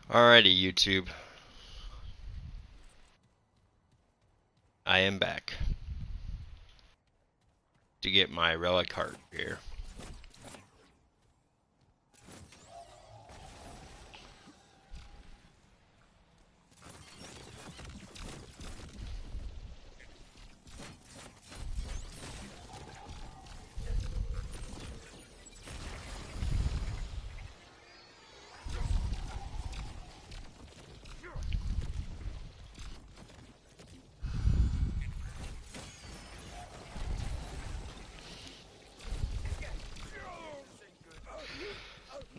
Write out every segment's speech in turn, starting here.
Alrighty, YouTube. I am back to get my Relic heart here.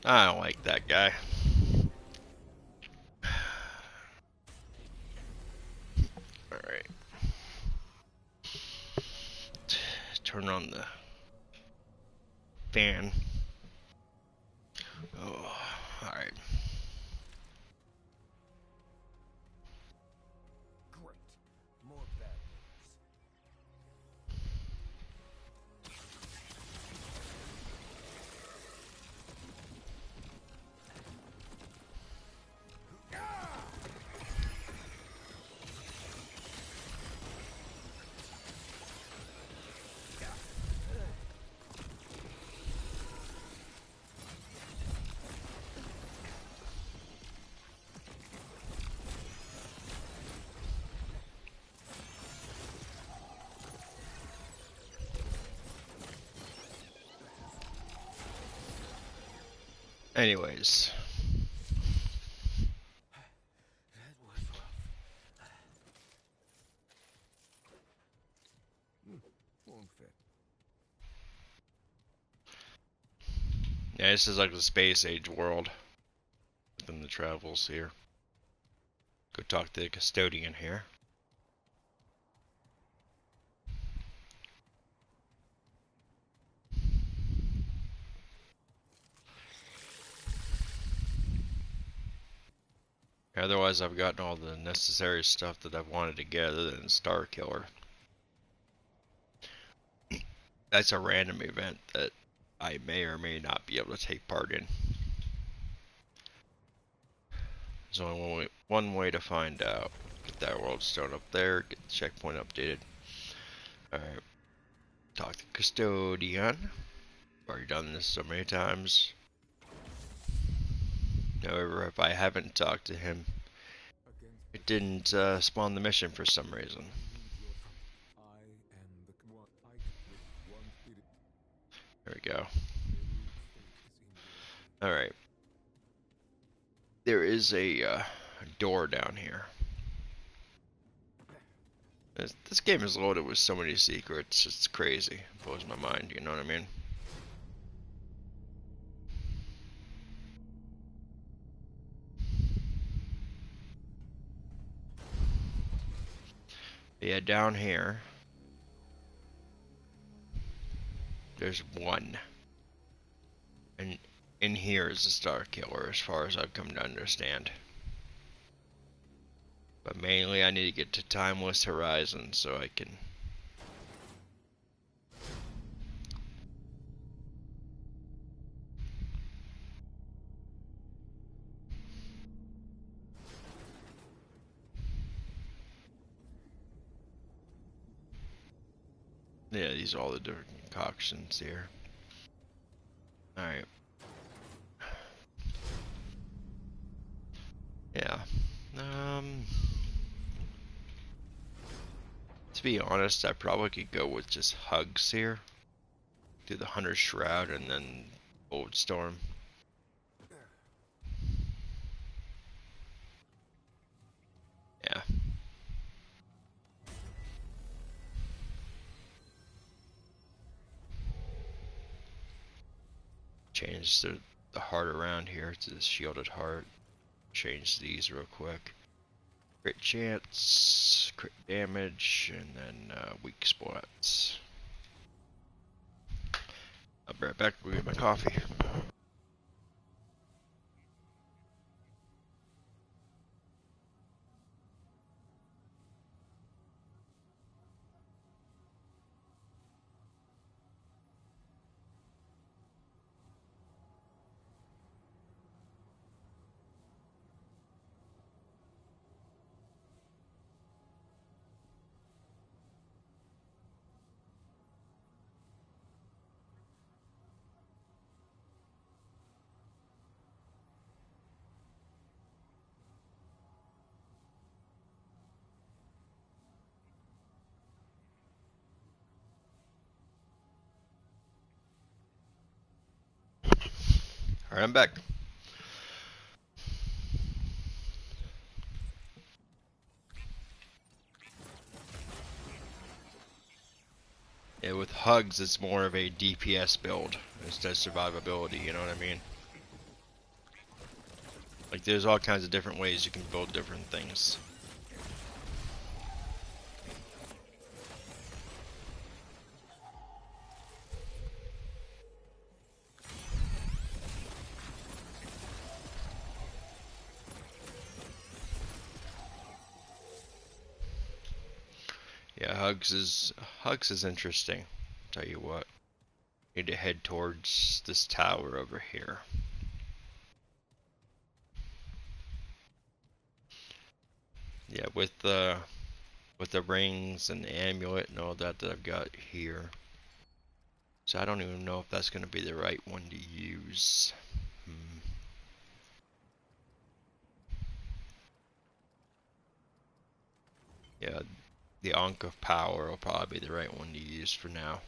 I don't like that guy. Alright. Turn on the fan. Oh, alright. Anyways. Yeah, this is like the space age world within the travels here. Go talk to the custodian here. Otherwise, I've gotten all the necessary stuff that I've wanted to get other than Star Killer. That's a random event that I may or may not be able to take part in. There's only one way to find out. Get that world stone up there, get the checkpoint updated. Alright. Talk to custodian. Already done this so many times. However, if I haven't talked to him, it didn't spawn the mission for some reason. There we go. Alright. There is a door down here. This game is loaded with so many secrets, it's crazy. It blows my mind, you know what I mean? Yeah, down here, there's one. And in here is the Star Killer, as far as I've come to understand. But mainly I need to get to Timeless Horizon so I can... Yeah, these are all the different concoctions here. Alright. Yeah. To be honest, I probably could go with just Hugs here. Do the Hunter's Shroud and then Old Storm. Yeah. Change the heart around here to the shielded heart. Change these real quick. Crit chance, crit damage, and then weak spots. I'll be right back. We'll get my coffee. Alright, I'm back. Yeah, with hugs, it's more of a DPS build instead of survivability, you know what I mean? Like, there's all kinds of different ways you can build different things. Yeah, hugs is interesting. Tell you what, need to head towards this tower over here. Yeah, with the rings and the amulet and all that I've got here. So I don't even know if that's gonna be the right one to use. Hmm. Yeah, the Ankh of Power will probably be the right one to use for now.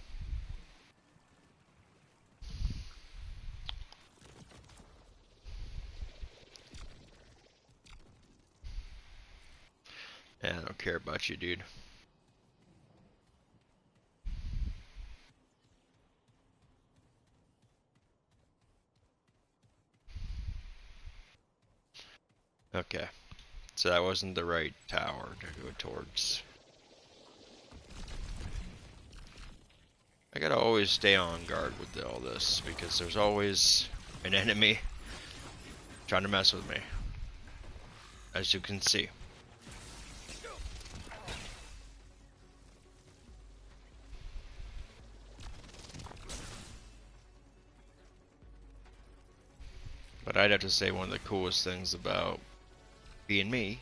Yeah, I don't care about you, dude. Okay, so that wasn't the right tower to go towards. I gotta always stay on guard with all this because there's always an enemy trying to mess with me, as you can see. But I'd have to say one of the coolest things about being me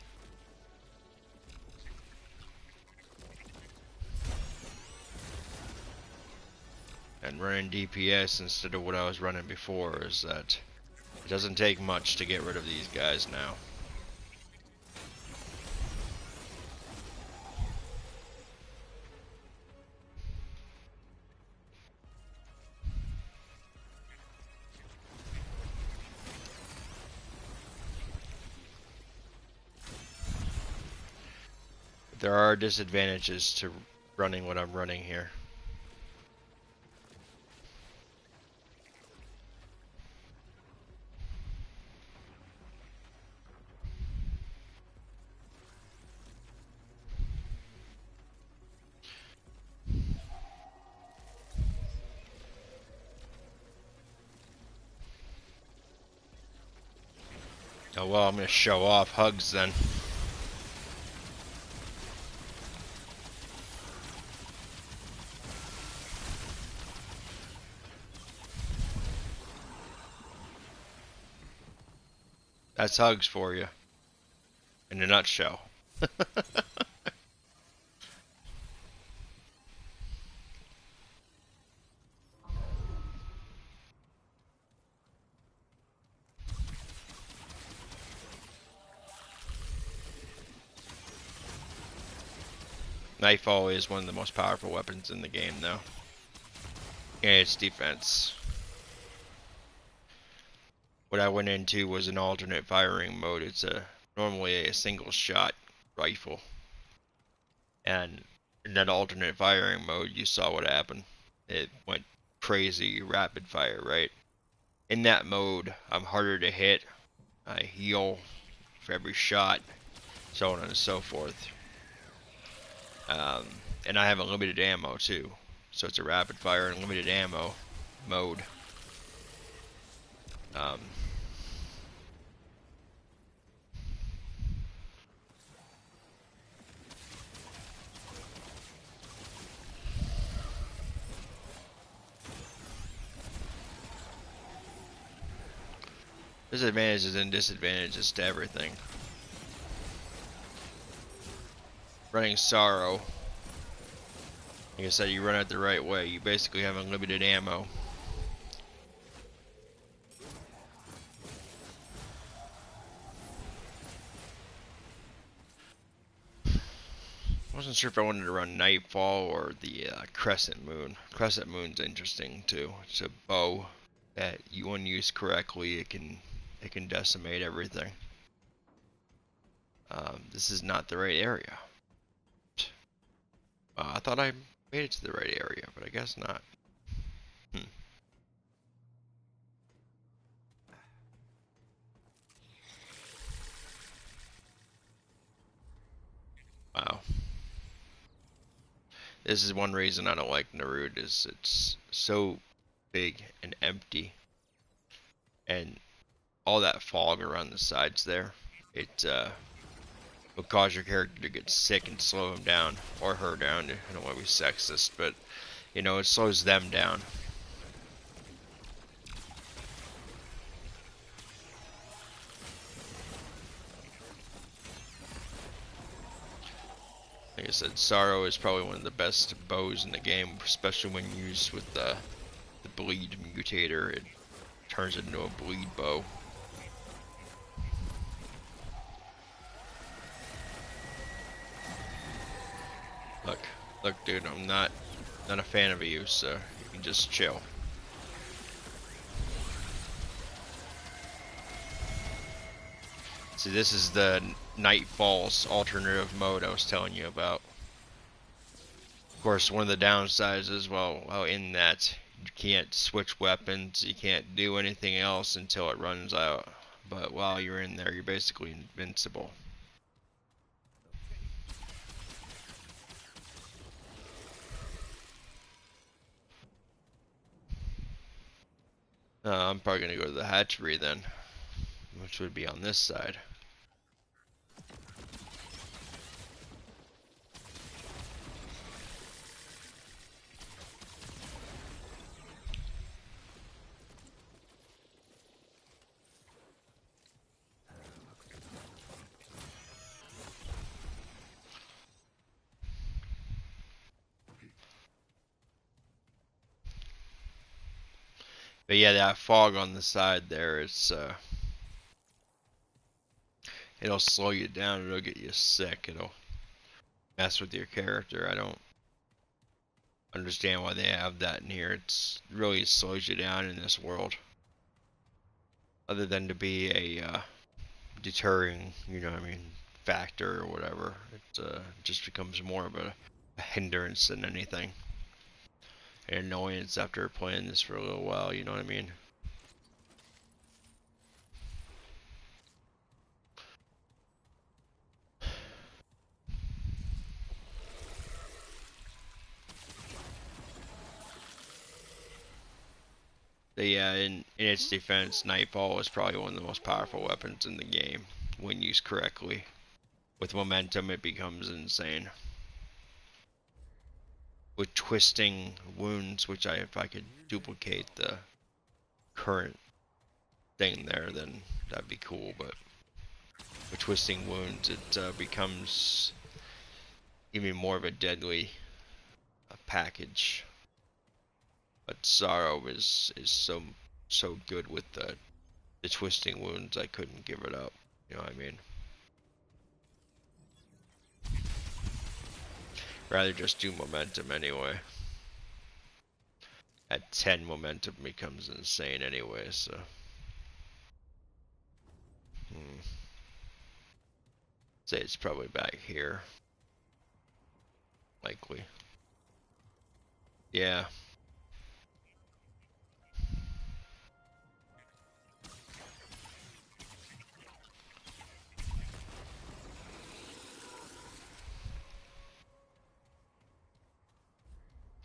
and running DPS instead of what I was running before is that it doesn't take much to get rid of these guys now. There are disadvantages to running what I'm running here. Oh well, I'm gonna show off hugs then. That's hugs for you, in a nutshell. Nightfall is one of the most powerful weapons in the game, though. And its defense. What I went into was an alternate firing mode. It's normally a single shot rifle. And in that alternate firing mode, you saw what happened. It went crazy rapid fire, right? In that mode, I'm harder to hit. I heal for every shot, so on and so forth. Um, and I have unlimited ammo too. So it's a rapid fire and limited ammo mode. Um, there's advantages and disadvantages to everything. Running Sorrow, like I said, you run it the right way. You basically have unlimited ammo. Wasn't sure if I wanted to run Nightfall or the Crescent Moon. Crescent Moon's interesting too. It's a bow that you, when used correctly, it can decimate everything. This is not the right area. I thought I made it to the right area, but I guess not. Hmm. Wow. This is one reason I don't like Narud, is it's so big and empty, and all that fog around the sides there, it will cause your character to get sick and slow him down, or her down. I don't want to be sexist, but you know, it slows them down. Like I said, Sorrow is probably one of the best bows in the game, especially when used with the bleed mutator. It turns it into a bleed bow. Look, look, dude, I'm not a fan of you, so you can just chill. See, this is the Nightfall's alternative mode I was telling you about. Of course, one of the downsides is, well, in that you can't switch weapons, you can't do anything else until it runs out. But while you're in there, you're basically invincible. I'm probably gonna go to the hatchery then, which would be on this side. But yeah, that fog on the side there, it'll slow you down, it'll get you sick, it'll mess with your character. I don't understand why they have that in here. It's really slows you down in this world. Other than to be a deterring, you know what I mean, factor or whatever. It just becomes more of a hindrance than anything. An annoyance after playing this for a little while, you know what I mean? But yeah, in its defense, Nightfall is probably one of the most powerful weapons in the game when used correctly. With momentum, it becomes insane. With twisting wounds, which if I could duplicate the current thing there, then that'd be cool. But with twisting wounds, it becomes even more of a deadly package. But Sorrow is so good with the twisting wounds. I couldn't give it up. You know what I mean? Rather just do momentum anyway. At 10, momentum becomes insane anyway, so. Say it's probably back here. Likely. Yeah.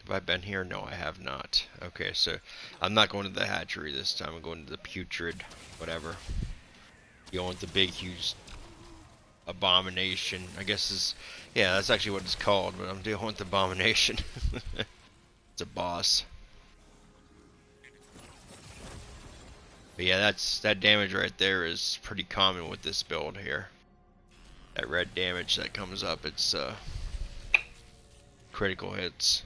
Have I been here? No, I have not. Okay, so I'm not going to the hatchery this time. I'm going to the putrid, whatever. Going with the big, huge abomination. I guess is, yeah, that's actually what it's called. But I'm dealing with the abomination. It's a boss. But yeah, that damage right there is pretty common with this build here. That red damage that comes up, it's critical hits.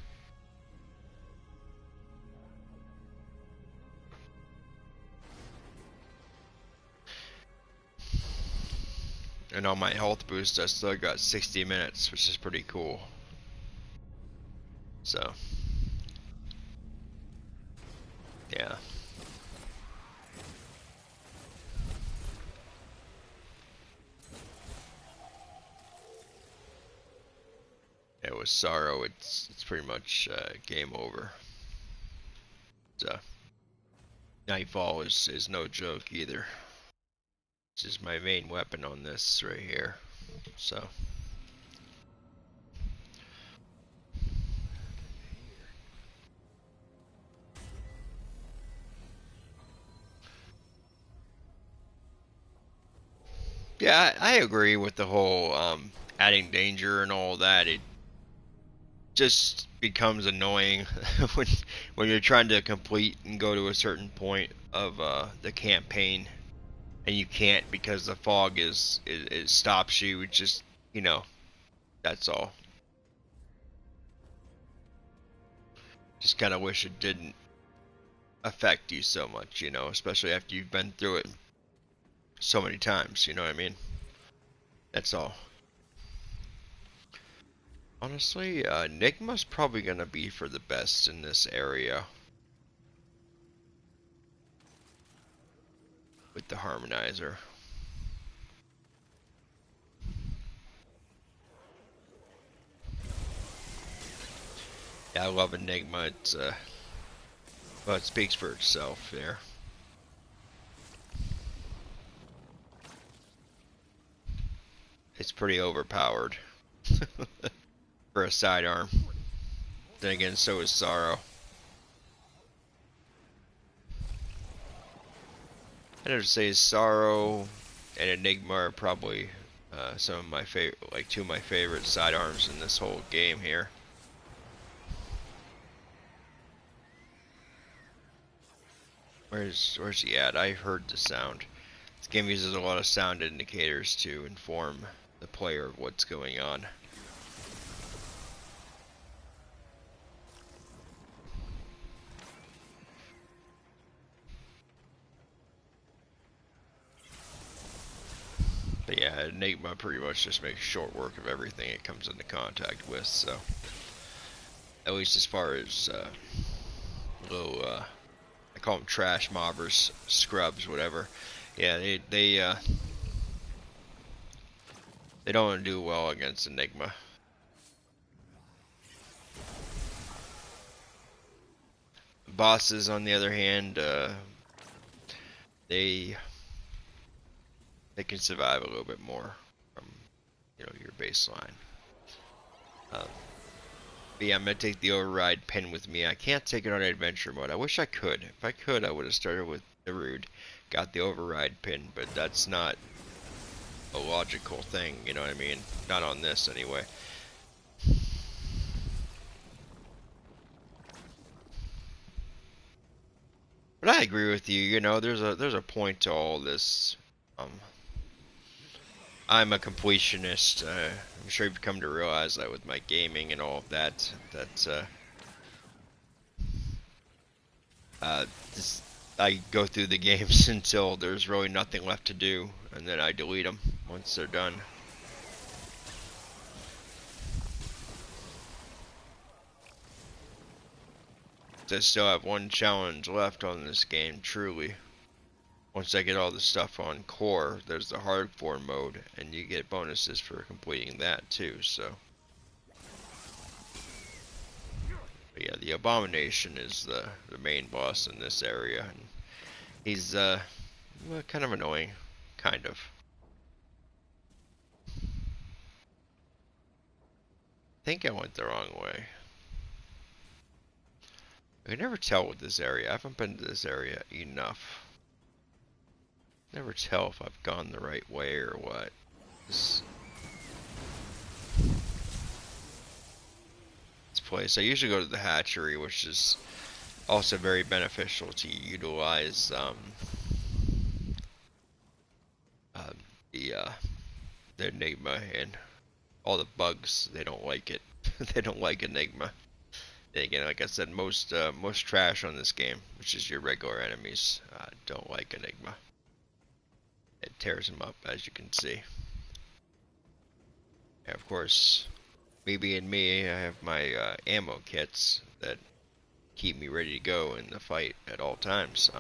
And on my health boost, I still got 60 minutes, which is pretty cool. So, yeah. with Sorrow, it's pretty much game over. So Nightfall is no joke either. This is my main weapon on this right here. So yeah, I agree with the whole adding danger and all that. It just becomes annoying when when you're trying to complete and go to a certain point of the campaign and you can't because the fog it stops you. It just that's all. Just kind of wish it didn't affect you so much, especially after you've been through it so many times. You know what I mean? That's all. Honestly, Nigma's probably gonna be for the best in this area with the harmonizer. Yeah, I love Enigma. Well, it speaks for itself there. It's pretty overpowered for a sidearm. Then again, so is Sorrow. I'd have to say Sorrow and Enigma are probably some of my favorite, like two of my favorite sidearms in this whole game here. Where's he at? I heard the sound. This game uses a lot of sound indicators to inform the player of what's going on. But yeah, Enigma pretty much just makes short work of everything it comes into contact with, so at least as far as little I call them trash mobbers, scrubs, whatever. Yeah, they don't do well against Enigma. Bosses, on the other hand, they can survive a little bit more from your baseline. Um, but yeah, I'm gonna take the override pin with me. I can't take it on adventure mode. I wish I could. If I could, I would have started with the Rude, got the override pin, but that's not a logical thing. You know what I mean? Not on this anyway. But I agree with you. There's a point to all this. Um, I'm a completionist. I'm sure you've come to realize that with my gaming and all of that. Uh, this, I go through the games until there's really nothing left to do, and then I delete them once they're done. I still have one challenge left on this game, truly. Once I get all the stuff on core, there's the hardcore mode, and you get bonuses for completing that too, so. But yeah, the Abomination is the main boss in this area, and he's well, kind of annoying, kind of. I think I went the wrong way. I can never tell with this area. I haven't been to this area enough. Never tell if I've gone the right way or what. This place. I usually go to the hatchery, which is also very beneficial to utilize uh, the the Enigma, and all the bugs. They don't like it. They don't like Enigma. And again, like I said, most trash on this game, which is your regular enemies, don't like Enigma. It tears them up, as you can see. And of course, me being me, I have my ammo kits that keep me ready to go in the fight at all times.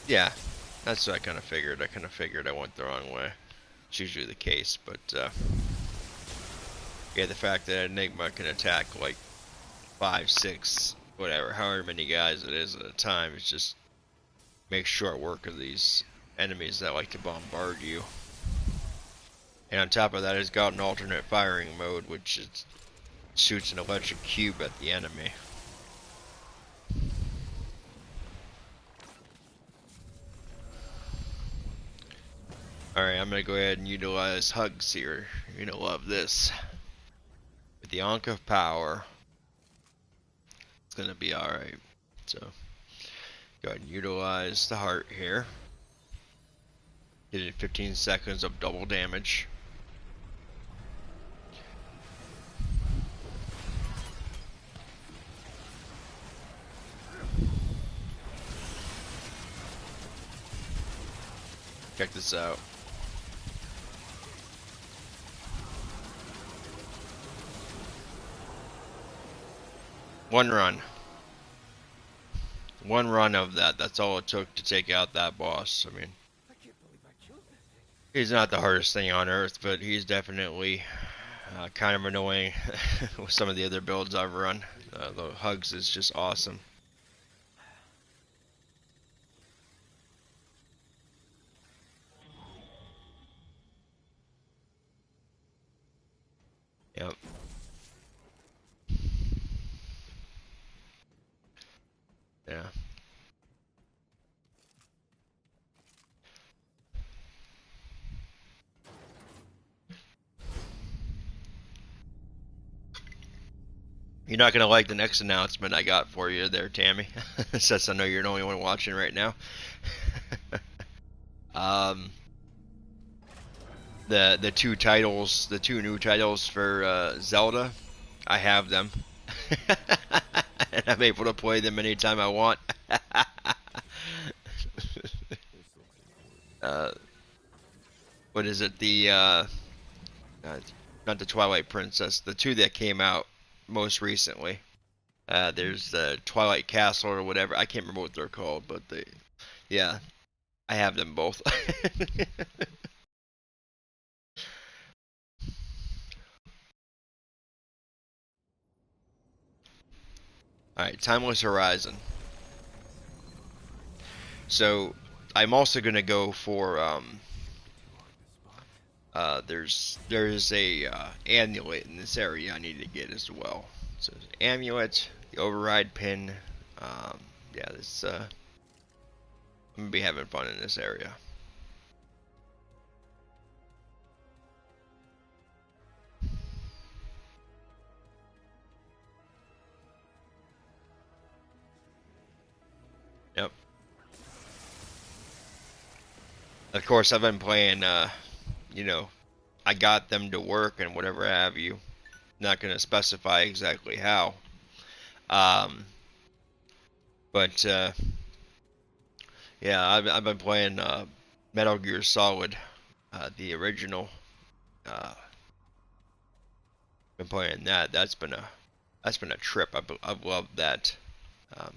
Yeah, that's what I kind of figured. I went the wrong way. It's usually the case, but Yeah, the fact that Enigma can attack like 5, 6, whatever, however many guys it is at a time, it's just makes short work of these enemies that like to bombard you. And on top of that, it's got an alternate firing mode, which is, shoots an electric cube at the enemy. Alright, I'm gonna go ahead and utilize Hugs here. You're gonna love this. With the Ankh of Power, it's gonna be alright. So, go ahead and utilize the heart here. Get it 15 seconds of double damage. Check this out. One run. One run of that. That's all it took to take out that boss. I mean, he's not the hardest thing on earth, but he's definitely kind of annoying with some of the other builds I've run. The Hugs is just awesome. Yep. Yeah. You're not gonna like the next announcement I got for you there, Tammy. Since I know you're the only one watching right now. um, the two titles, the two new titles for Zelda, I have them, and I'm able to play them anytime I want. uh, what is it? Not the Twilight Princess. The two that came out most recently. There's the Twilight Castle or whatever. I can't remember what they're called, but yeah, I have them both. Alright, Timeless Horizon. So, I'm also gonna go for, there's a, amulet in this area I need to get as well. So, amulet, the override pin, yeah, I'm gonna be having fun in this area. Yep. Of course, I've been playing, you know, I got them to work and whatever have you. Not going to specify exactly how. Um, but yeah, I've been playing Metal Gear Solid, the original. Uh, been playing that. That's been a trip. I've loved that. Um,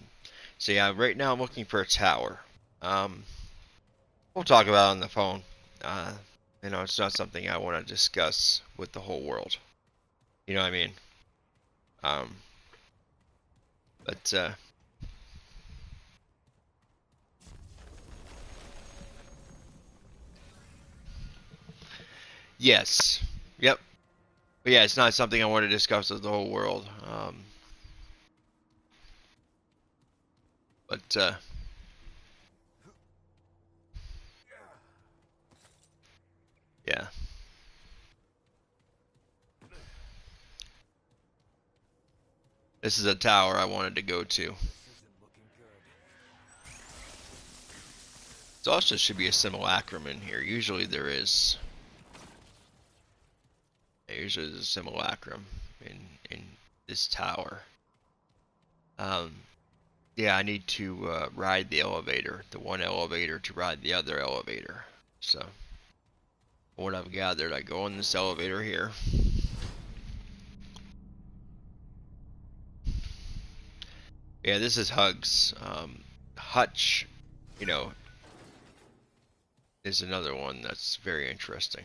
so yeah, right now I'm looking for a tower. Um, we'll talk about it on the phone. Uh, it's not something I want to discuss with the whole world. You know what I mean? Um, but yes, yep. But yeah, it's not something I want to discuss with the whole world. But yeah, this is a tower I wanted to go to. There also should be a simulacrum in here. Usually there is. Usually there's a simulacrum in this tower. Um, yeah, I need to ride the elevator, the one elevator to ride the other elevator. So, what I've gathered, I go on this elevator here. Yeah, this is Hugs. Hutch, you know, is another one that's very interesting.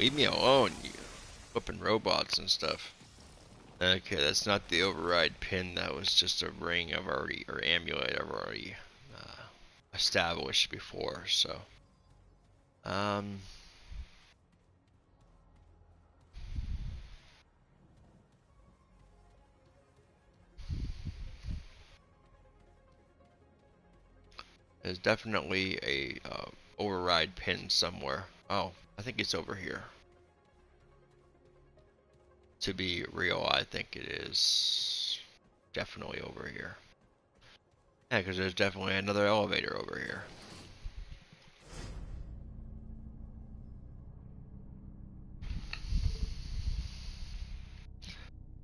Leave me alone, you flipping robots and stuff. Okay, that's not the override pin. That was just a ring I've already, or amulet I've already established before. So, um, there's definitely a override pin somewhere. Oh, I think it's over here. To be real, I think it is definitely over here. Yeah, because there's definitely another elevator over here.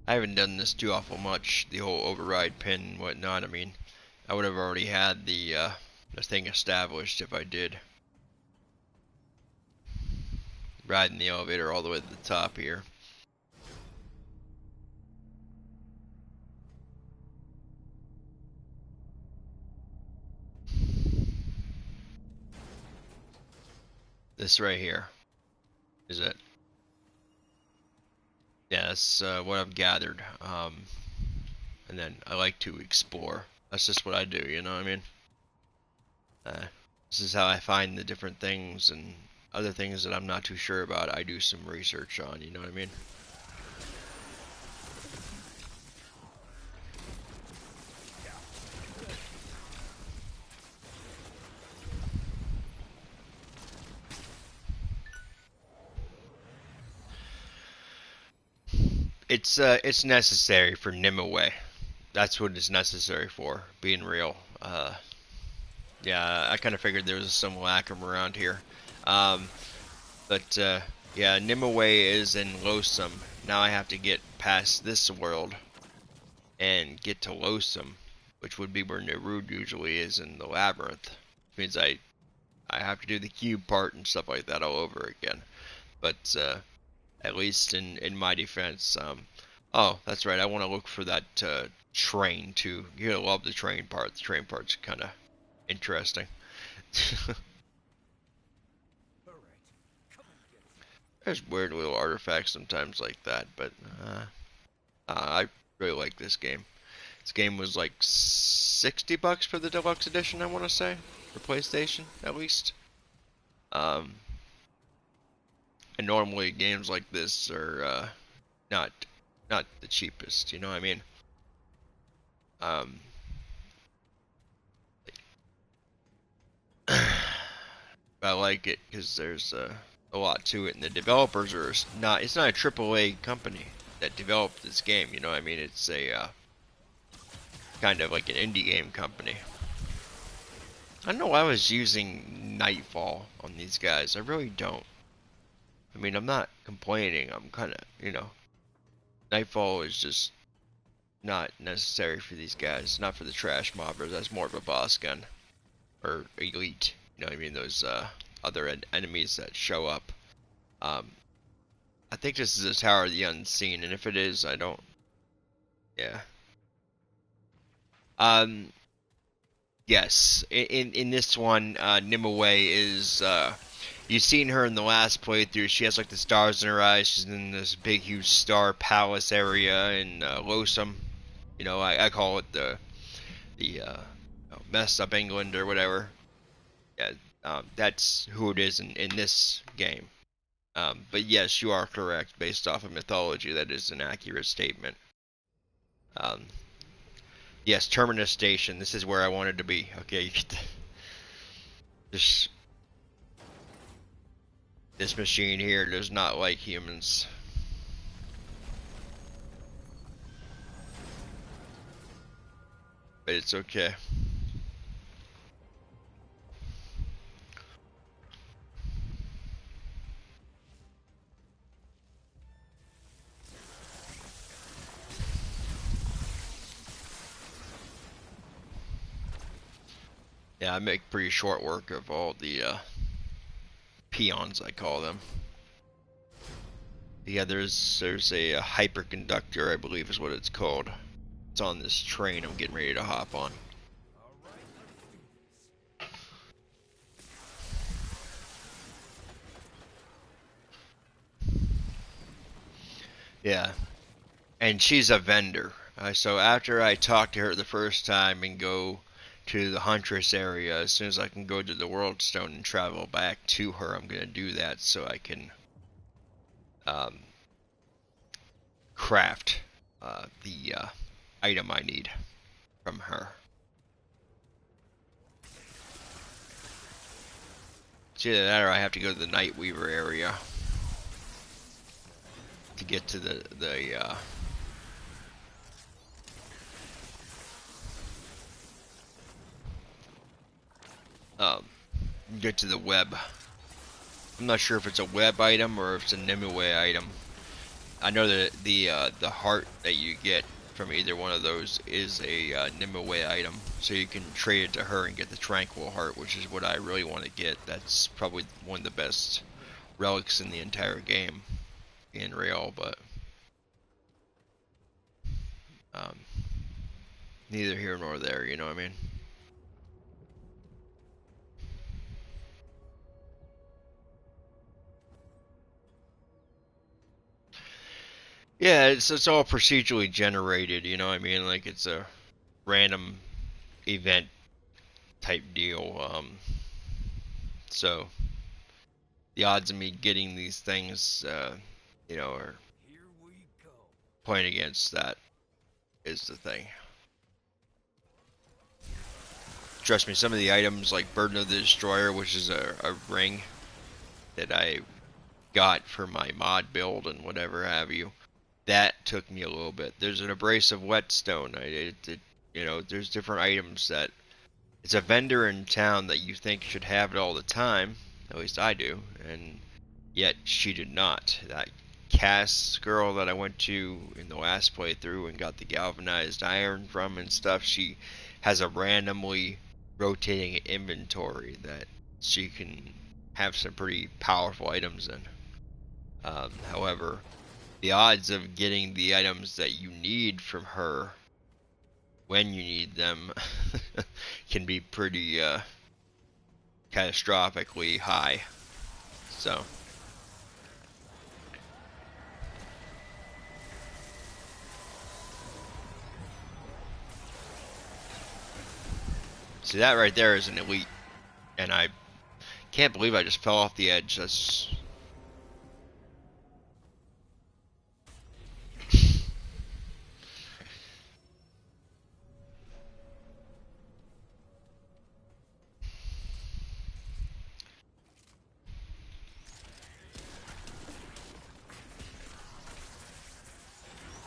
I haven't done this too awful much, the whole override pin and whatnot. I mean, I would have already had the thing established if I did. Riding the elevator all the way to the top here. This right here is it. Yeah, that's what I've gathered. And then I like to explore. That's just what I do, you know what I mean? This is how I find the different things and other things that I'm not too sure about. I do some research on, you know what I mean? It's necessary for Nimue. That's what it's necessary for, being real. Yeah, I kind of figured there was some lack of them around here. Um, but yeah, Nimue is in Loathsome. Now I have to get past this world and get to Loathsome, which would be where Nerud usually is in the labyrinth. Which means I have to do the cube part and stuff like that all over again. But at least in my defense, oh, that's right. I want to look for that train too. You're gonna love the train part. The train part's kind of interesting. There's weird little artifacts sometimes like that, but I really like this game. This game was like $60 for the deluxe edition, I want to say, for PlayStation at least. Um, and normally games like this are not not the cheapest. You know what I mean? Um, I like it because there's a lot to it, and the developers are not. It's not a AAA company that developed this game. You know what I mean? It's a kind of like an indie game company. I don't know why I was using Nightfall on these guys. I really don't. I mean, I'm not complaining. I'm kind of, Nightfall is just not necessary for these guys. Not for the trash mobbers. That's more of a boss gun. Or elite. You know what I mean? Those other enemies that show up. Um, I think this is a Tower of the Unseen, and if it is, I don't. Yeah. Um. Yes. In this one, Nimue is. You've seen her in the last playthrough. She has like the stars in her eyes. She's in this big, huge star palace area in Loathsome. I call it the messed up England or whatever. Yeah, that's who it is in this game. But yes, you are correct. Based off of mythology, that is an accurate statement. Um, yes, Terminus Station. This is where I wanted to be. Okay, this this machine here does not like humans. But it's okay. Yeah, I make pretty short work of all the peons, I call them. Yeah, there's a hyperconductor, I believe is what it's called. It's on this train I'm getting ready to hop on. Yeah, and she's a vendor. So after I talk to her the first time and go to the Huntress area, as soon as I can go to the World Stone and travel back to her, I'm gonna do that so I can um, craft the item I need from her. It's either that or I have to go to the Nightweaver area to get to the um, get to the web. I'm not sure if it's a web item or if it's a Nimue item. I know that the heart that you get from either one of those is a Nimue item, so you can trade it to her and get the Tranquil Heart, which is what I really want to get. That's probably one of the best relics in the entire game in Real, but um, neither here nor there. You know what I mean? Yeah, it's all procedurally generated. You know what I mean? Like it's a random event type deal. So the odds of me getting these things, are playing against that is the thing. Trust me, some of the items like Burden of the Destroyer, which is a ring that I got for my mod build and whatever have you, that took me a little bit. There's an abrasive whetstone. There's different items that it's a vendor in town that you think should have it all the time. At least I do, and yet she did not. That Cass girl that I went to in the last playthrough and got the galvanized iron from and stuff, she has a randomly rotating inventory that she can have some pretty powerful items in. However, the odds of getting the items that you need from her when you need them can be pretty catastrophically high. So, see that right there is an elite, and I can't believe I just fell off the edge. That's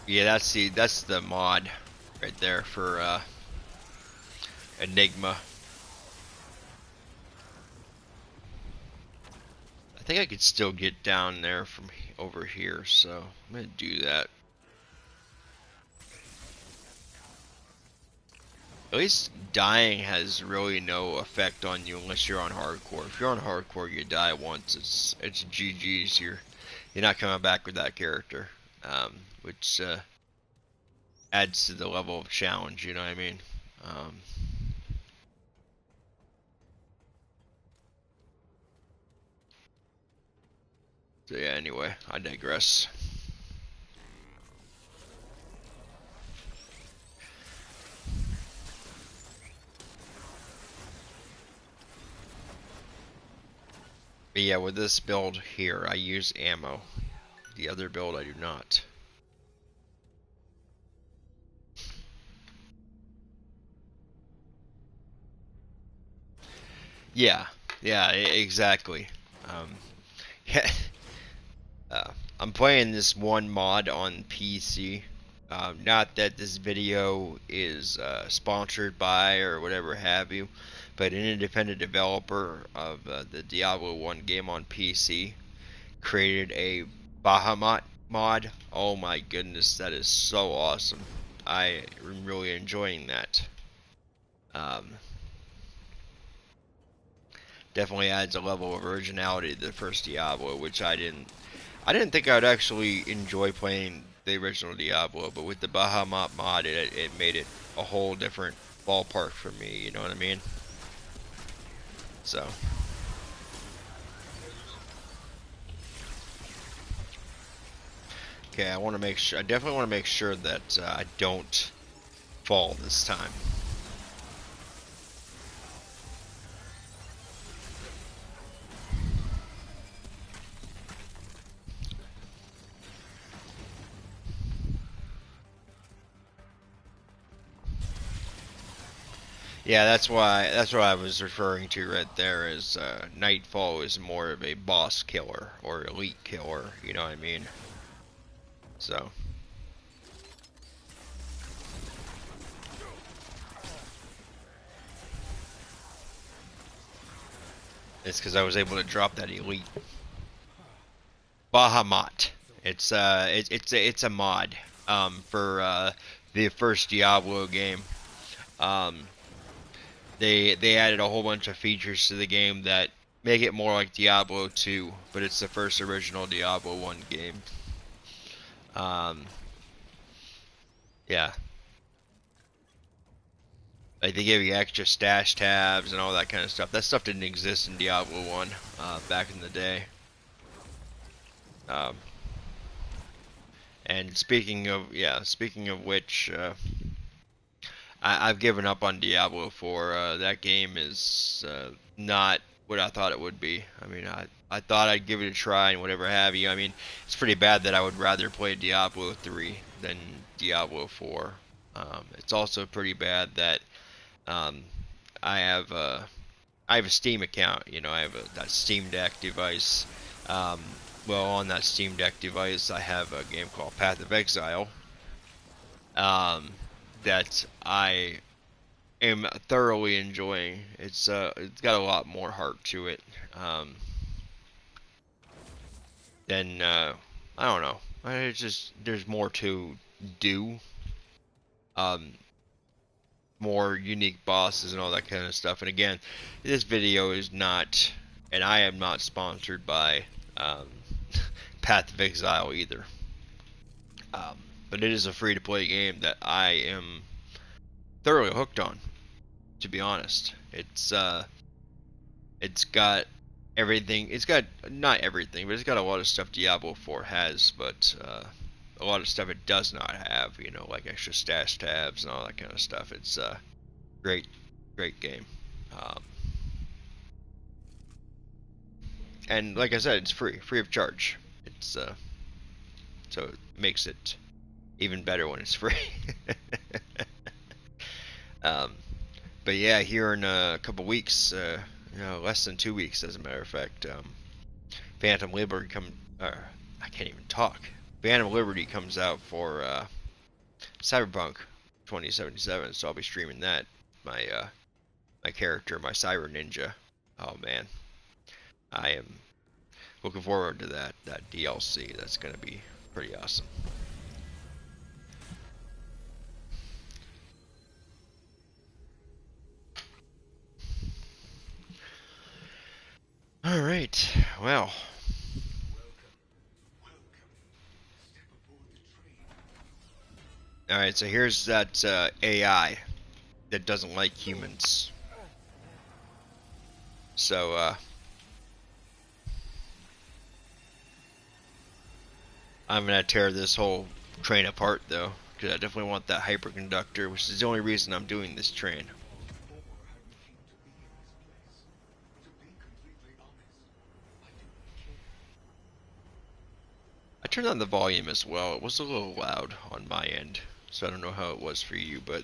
yeah, that's the mod right there for Enigma. I think I could still get down there from over here, so I'm gonna do that. At least dying has really no effect on you unless you're on hardcore. If you're on hardcore, you die once. It's GG's. You're not coming back with that character, which adds to the level of challenge. You know what I mean? Um, so yeah. Anyway, I digress. But yeah, with this build here, I use ammo. The other build, I do not. Yeah, yeah, exactly. Um, yeah, I'm playing this one mod on PC. Not that this video is sponsored by or whatever have you, but an independent developer of the Diablo 1 game on PC created a Bahamut mod. Oh my goodness, that is so awesome. I am really enjoying that. Um, Definitely adds a level of originality to the first Diablo, which I didn't think I'd actually enjoy playing the original Diablo, but with the Bahamut mod, it made it a whole different ballpark for me. You know what I mean? So, Okay, I want to make sure. I definitely want to make sure that I don't fall this time. Yeah, that's what I was referring to right there. Is Nightfall is more of a boss killer or elite killer. You know what I mean? So it's because I was able to drop that elite Bahamut. It's a mod for the first Diablo game. Um, they added a whole bunch of features to the game that make it more like Diablo 2, but it's the first original Diablo 1 game. Um, yeah, like they give you extra stash tabs and all that kind of stuff. That stuff didn't exist in Diablo 1 back in the day. Um, and speaking of which, I've given up on Diablo 4. That game is not what I thought it would be. I mean, I thought I'd give it a try and whatever have you. I mean, it's pretty bad that I would rather play Diablo 3 than Diablo 4. It's also pretty bad that um, I have I have a Steam account. You know, I have that Steam Deck device. Um, well, on that Steam Deck device, I have a game called Path of Exile um, that I am thoroughly enjoying. It's got a lot more heart to it than I don't know. It's just there's more to do. Um, More unique bosses and all that kind of stuff. And again, this video is not, and I am not sponsored by um, Path of Exile either. Um, but it is a free-to-play game that I am thoroughly hooked on. To be honest, it's got everything. It's got not everything, but it's got a lot of stuff Diablo 4 has, but a lot of stuff it does not have. You know, like extra stash tabs and all that kind of stuff. It's great, great game. Um, and like I said, it's free of charge. It's so it makes it even better when it's free. um, but yeah, here in a couple weeks, less than 2 weeks, as a matter of fact, Phantom Liberty come. I can't even talk. Phantom Liberty comes out for Cyberpunk 2077, so I'll be streaming that. My my character, my Cyber Ninja. Oh man, I am looking forward to that DLC. That's gonna be pretty awesome. All right, well, all right. So here's that AI that doesn't like humans. So I'm gonna tear this whole train apart though, because I definitely want that hyperconductor, which is the only reason I'm doing this train. I turned on the volume as well. It was a little loud on my end, so I don't know how it was for you, but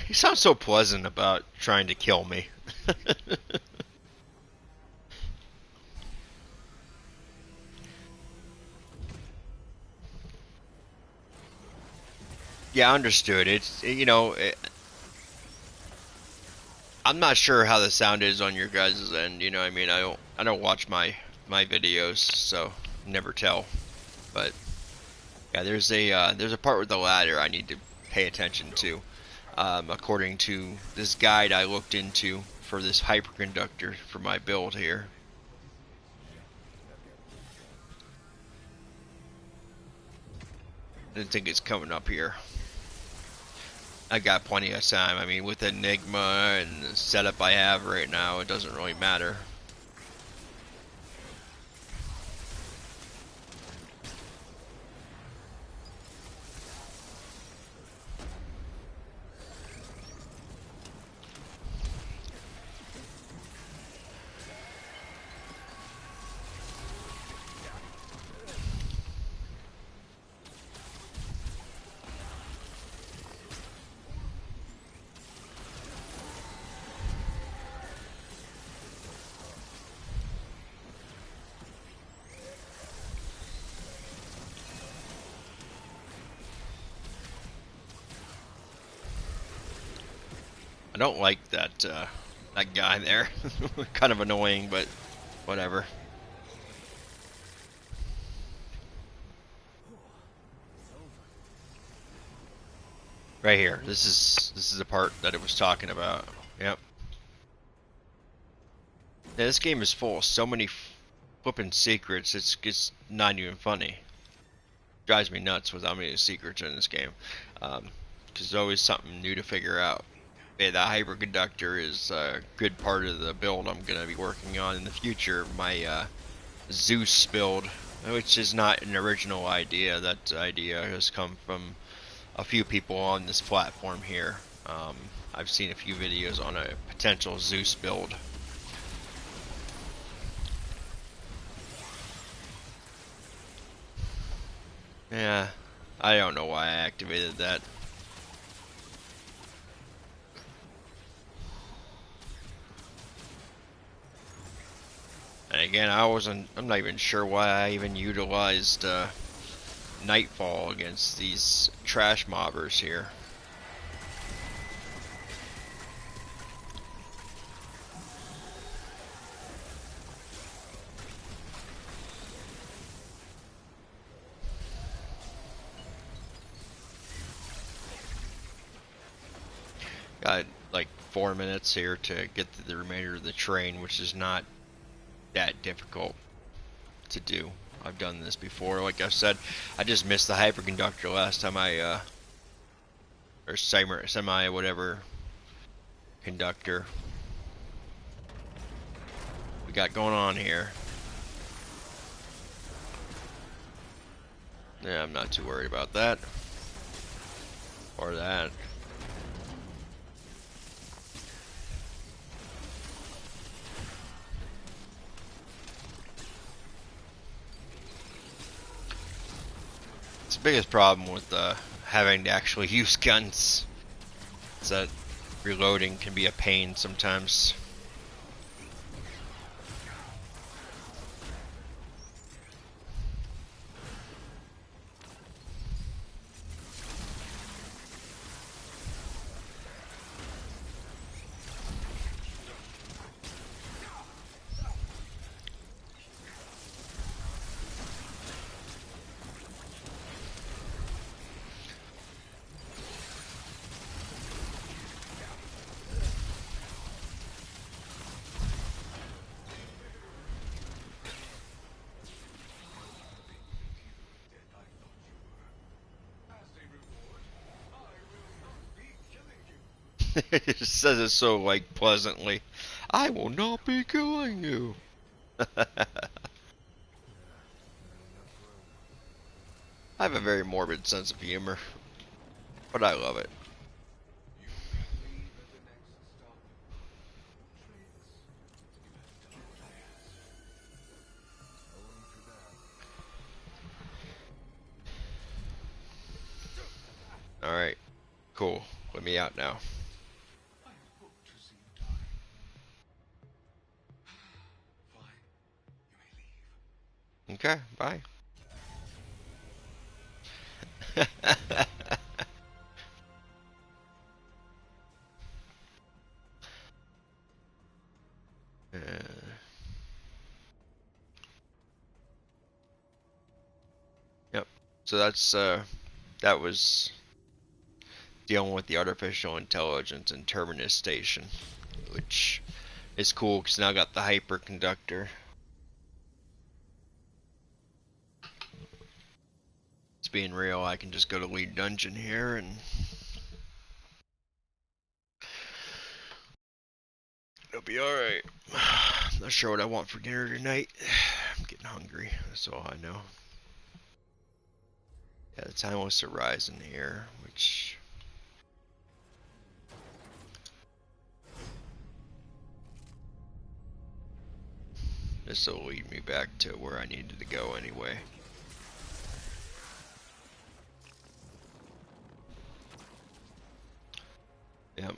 he sounds so pleasant about trying to kill me. Yeah, understood. I'm not sure how the sound is on your guys' end. You know, I mean, I don't watch my videos, so never tell. But yeah, there's a part with the ladder I need to pay attention to. According to this guide I looked into for this hyperconductor for my build here. I didn't think it's coming up here. I got plenty of time. I mean, with Enigma and the setup I have right now, it doesn't really matter. I don't like that guy there. Kind of annoying, but whatever. Right here. This is the part that it was talking about. Yep. Yeah, this game is full of so many flipping secrets. It's not even funny. Drives me nuts with how many secrets are in this game. Because there's always something new to figure out. Yeah, the hyperconductor is a good part of the build I'm gonna be working on in the future. My Zeus build, which is not an original idea. That idea has come from a few people on this platform here. I've seen a few videos on a potential Zeus build. Yeah, I don't know why I activated that. And again, I'm not even sure why I even utilized Nightfall against these trash mobbers here. Got like 4 minutes here to get to the remainder of the train, which is not that difficult to do. I've done this before. Like I said, I just missed the hyperconductor last time or semi whatever conductor we got going on here. Yeah, I'm not too worried about that. Or that. It's the biggest problem with having to actually use guns. Is that reloading can be a pain sometimes. It says it so like pleasantly. I will not be killing you. I have a very morbid sense of humor, but I love it. Alright, cool. Let me out now. Okay, bye. So that was dealing with the artificial intelligence in Terminus Station, which is cool because now I got the hyperconductor. It's being real. I can just go to lead dungeon here and it'll be alright. Not sure what I want for dinner tonight. I'm getting hungry. That's all I know. Yeah, the timeless horizon here, which this will lead me back to where I needed to go anyway. Yep.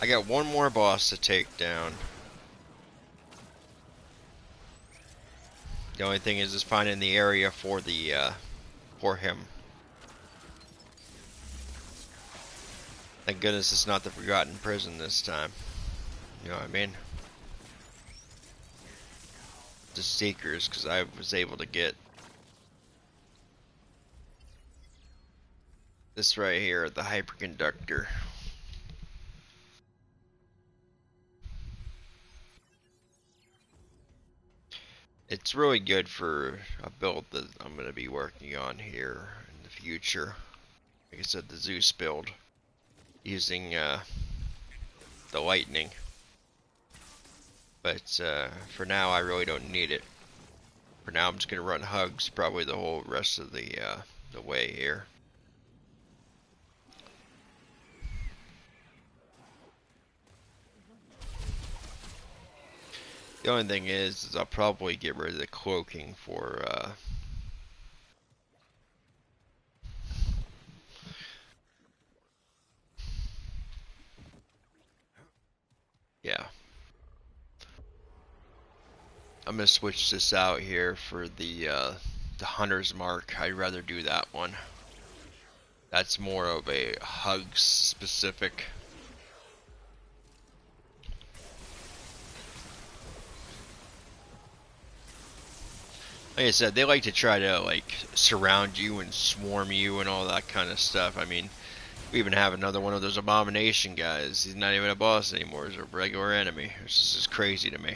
I got one more boss to take down. The only thing is finding the area for the for him. Thank goodness it's not the Forgotten Prison this time. You know what I mean? The Seekers, because I was able to get this right here, the hyperconductor. It's really good for a build that I'm going to be working on here in the future. Like I said, the Zeus build, using the lightning. But for now, I really don't need it. For now, I'm just going to run hugs probably the whole rest of the way here. The only thing is I'll probably get rid of the cloaking for yeah. I'm gonna switch this out here for the hunter's mark. I'd rather do that one. That's more of a hugs specific. Like I said, they like to try to like surround you and swarm you and all that kind of stuff. I mean, we even have another one of those abomination guys. He's not even a boss anymore. He's a regular enemy. This is just crazy to me.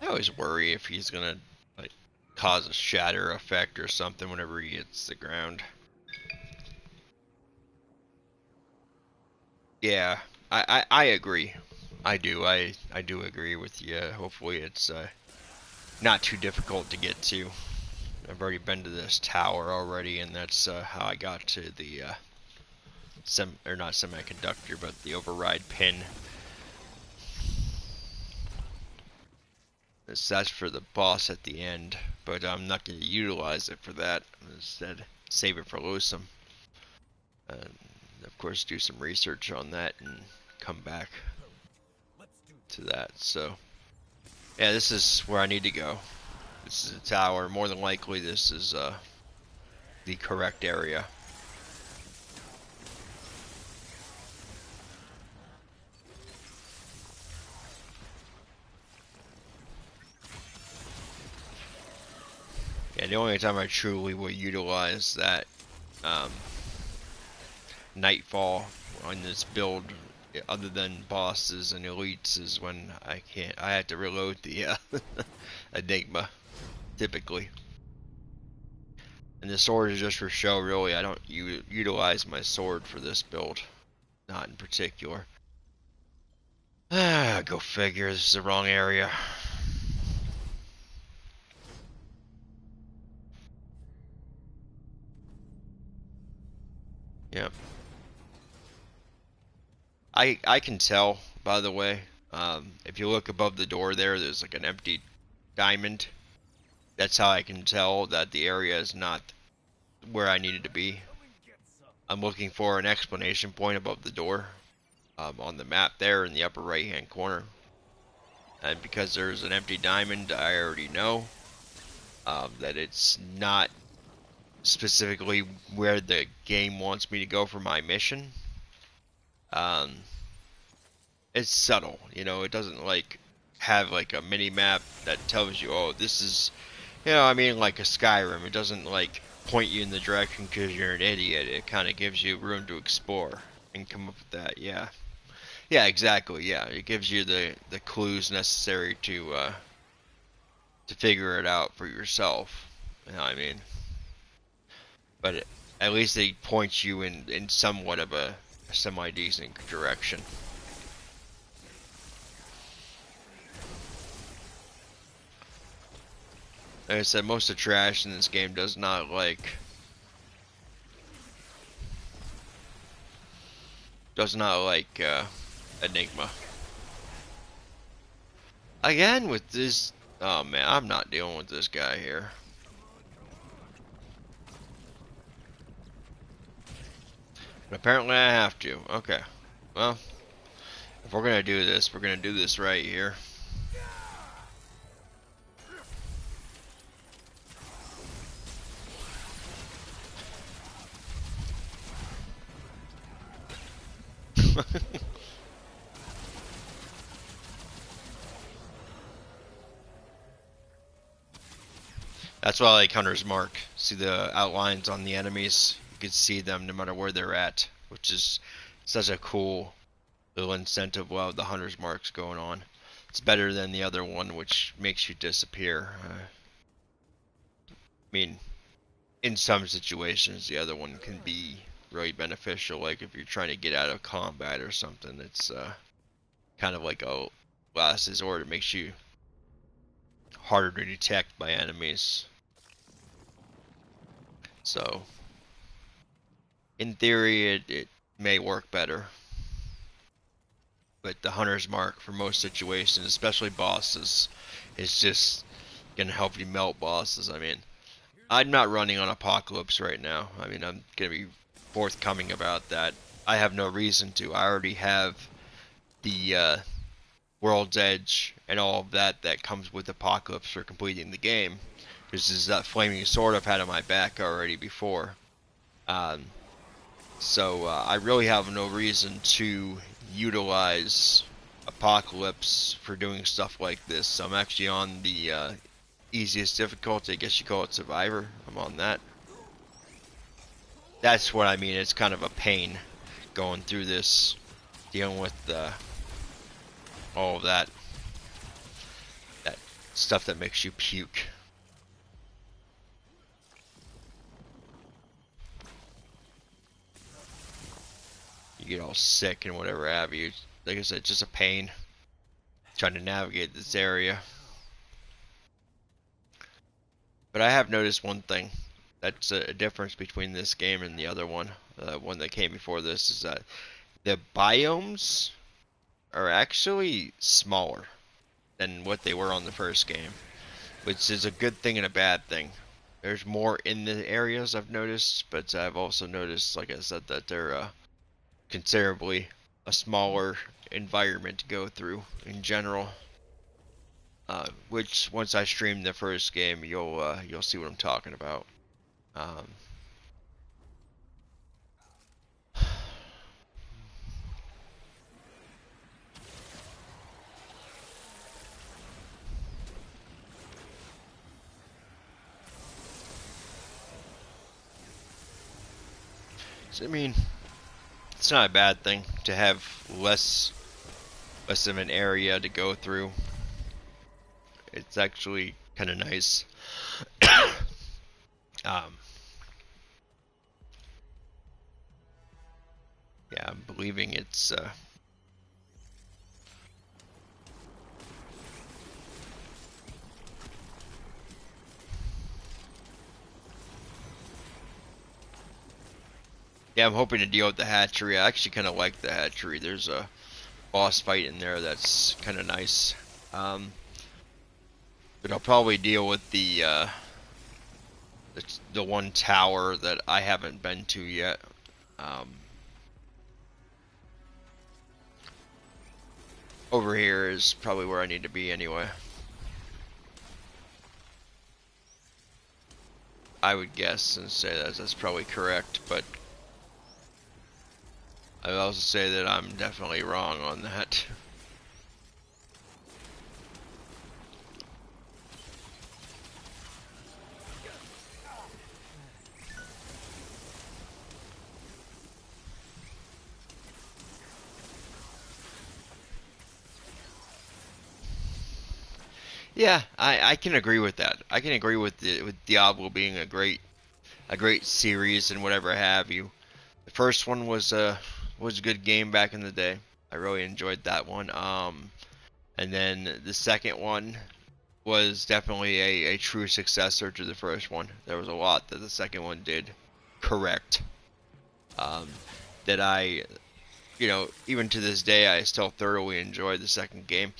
I always worry if he's gonna like cause a shatter effect or something whenever he hits the ground. Yeah, I agree. I do. I do agree with you. Hopefully it's not too difficult to get to. I've already been to this tower already, and that's how I got to the or not semiconductor, but the override pin. That's for the boss at the end, but I'm not going to utilize it for that. Instead, save it for Lusum. And of course, do some research on that and come back to that. So, yeah, this is where I need to go. This is a tower. More than likely, this is the correct area. Yeah, the only time I truly will utilize that Nightfall on this build, other than bosses and elites, is when I have to reload the Enigma, typically. And the sword is just for show, really. I don't utilize my sword for this build. Not in particular. Ah, go figure, this is the wrong area. Yep. I can tell, by the way. If you look above the door there's like an empty diamond. That's how I can tell that the area is not where I needed to be. I'm looking for an explanation point above the door. on the map there in the upper right hand corner. And because there's an empty diamond, I already know that it's not specifically where the game wants me to go for my mission. Um, it's subtle, you know. It doesn't like have like a mini map that tells you, oh, this is, you know, I mean, like a Skyrim. It doesn't like point you in the direction because you're an idiot. It kind of gives you room to explore and come up with that. Yeah, yeah, exactly. Yeah, it gives you the clues necessary to figure it out for yourself. You know what I mean? But at least they point you in somewhat of a semi decent direction. Like I said, most of the trash in this game does not like Enigma. Again with this, oh man, I'm not dealing with this guy here. But apparently I have to. Okay. Well, if we're gonna do this, we're gonna do this right here. That's why I like Hunter's Mark. See the outlines on the enemies? You can see them no matter where they're at, which is such a cool little incentive while the Hunter's Mark's going on. It's better than the other one, which makes you disappear. I mean, in some situations, the other one can be really beneficial. Like if you're trying to get out of combat or something, it's kind of like a last resort. It makes you harder to detect by enemies. So, in theory, it may work better. But the Hunter's Mark for most situations, especially bosses, is just gonna help you melt bosses. I mean, I'm not running on Apocalypse right now. I mean, I'm gonna be forthcoming about that. I have no reason to. I already have the World's Edge and all of that that comes with Apocalypse for completing the game. This is that flaming sword I've had on my back already before. Um, so I really have no reason to utilize Apocalypse for doing stuff like this. So I'm actually on the easiest difficulty. I guess you call it Survivor. I'm on that. That's what I mean. It's kind of a pain going through this, dealing with all of that stuff that makes you puke. You get all sick and whatever have you. Like I said, it's just a pain trying to navigate this area. But I have noticed one thing. That's a difference between this game and the other one. The one that came before this is that the biomes are actually smaller than what they were on the first game, which is a good thing and a bad thing. There's more in the areas I've noticed, but I've also noticed, like I said, that they're considerably a smaller environment to go through in general. Which once I stream the first game, you'll see what I'm talking about. Um, so I mean, it's not a bad thing to have less of an area to go through. It's actually kind of nice. um, yeah, I'm believing it's yeah, I'm hoping to deal with the hatchery. I actually kind of like the hatchery. There's a boss fight in there that's kind of nice. Um, but I'll probably deal with the one tower that I haven't been to yet. Um, over here is probably where I need to be anyway. I would guess and say that that's probably correct, but I would also say that I'm definitely wrong on that. Yeah, I can agree with that. I can agree with Diablo being a great series and whatever have you. The first one was a good game back in the day. I really enjoyed that one. And then the second one was definitely a true successor to the first one. There was a lot that the second one did correct. Um, that I, even to this day, I still thoroughly enjoyed the second game.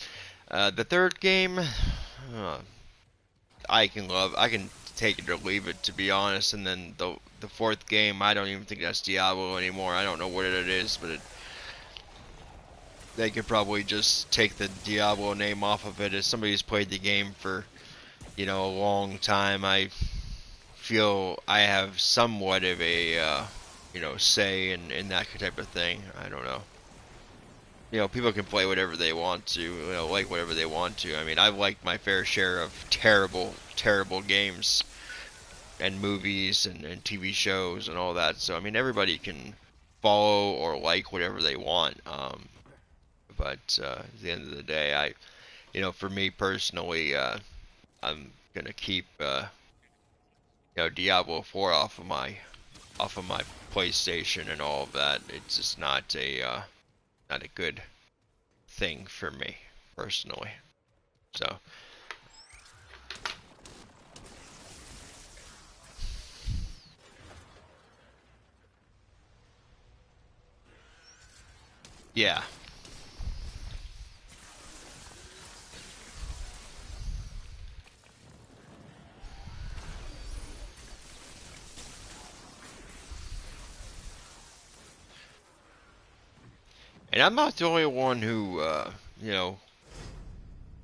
The third game, I can take it or leave it, to be honest. And then the fourth game, I don't even think that's Diablo anymore. I don't know what it is, but they could probably just take the Diablo name off of it. As somebody who's played the game for a long time, I feel I have somewhat of a say in that type of thing. I don't know. People can play whatever they want to, like whatever they want to. I mean, I've liked my fair share of terrible, terrible games and movies and TV shows and all that. So I mean, everybody can follow or like whatever they want. But at the end of the day, for me personally, I'm gonna keep Diablo 4 off of my PlayStation and all of that. It's just not a good thing for me personally. So yeah, and I'm not the only one who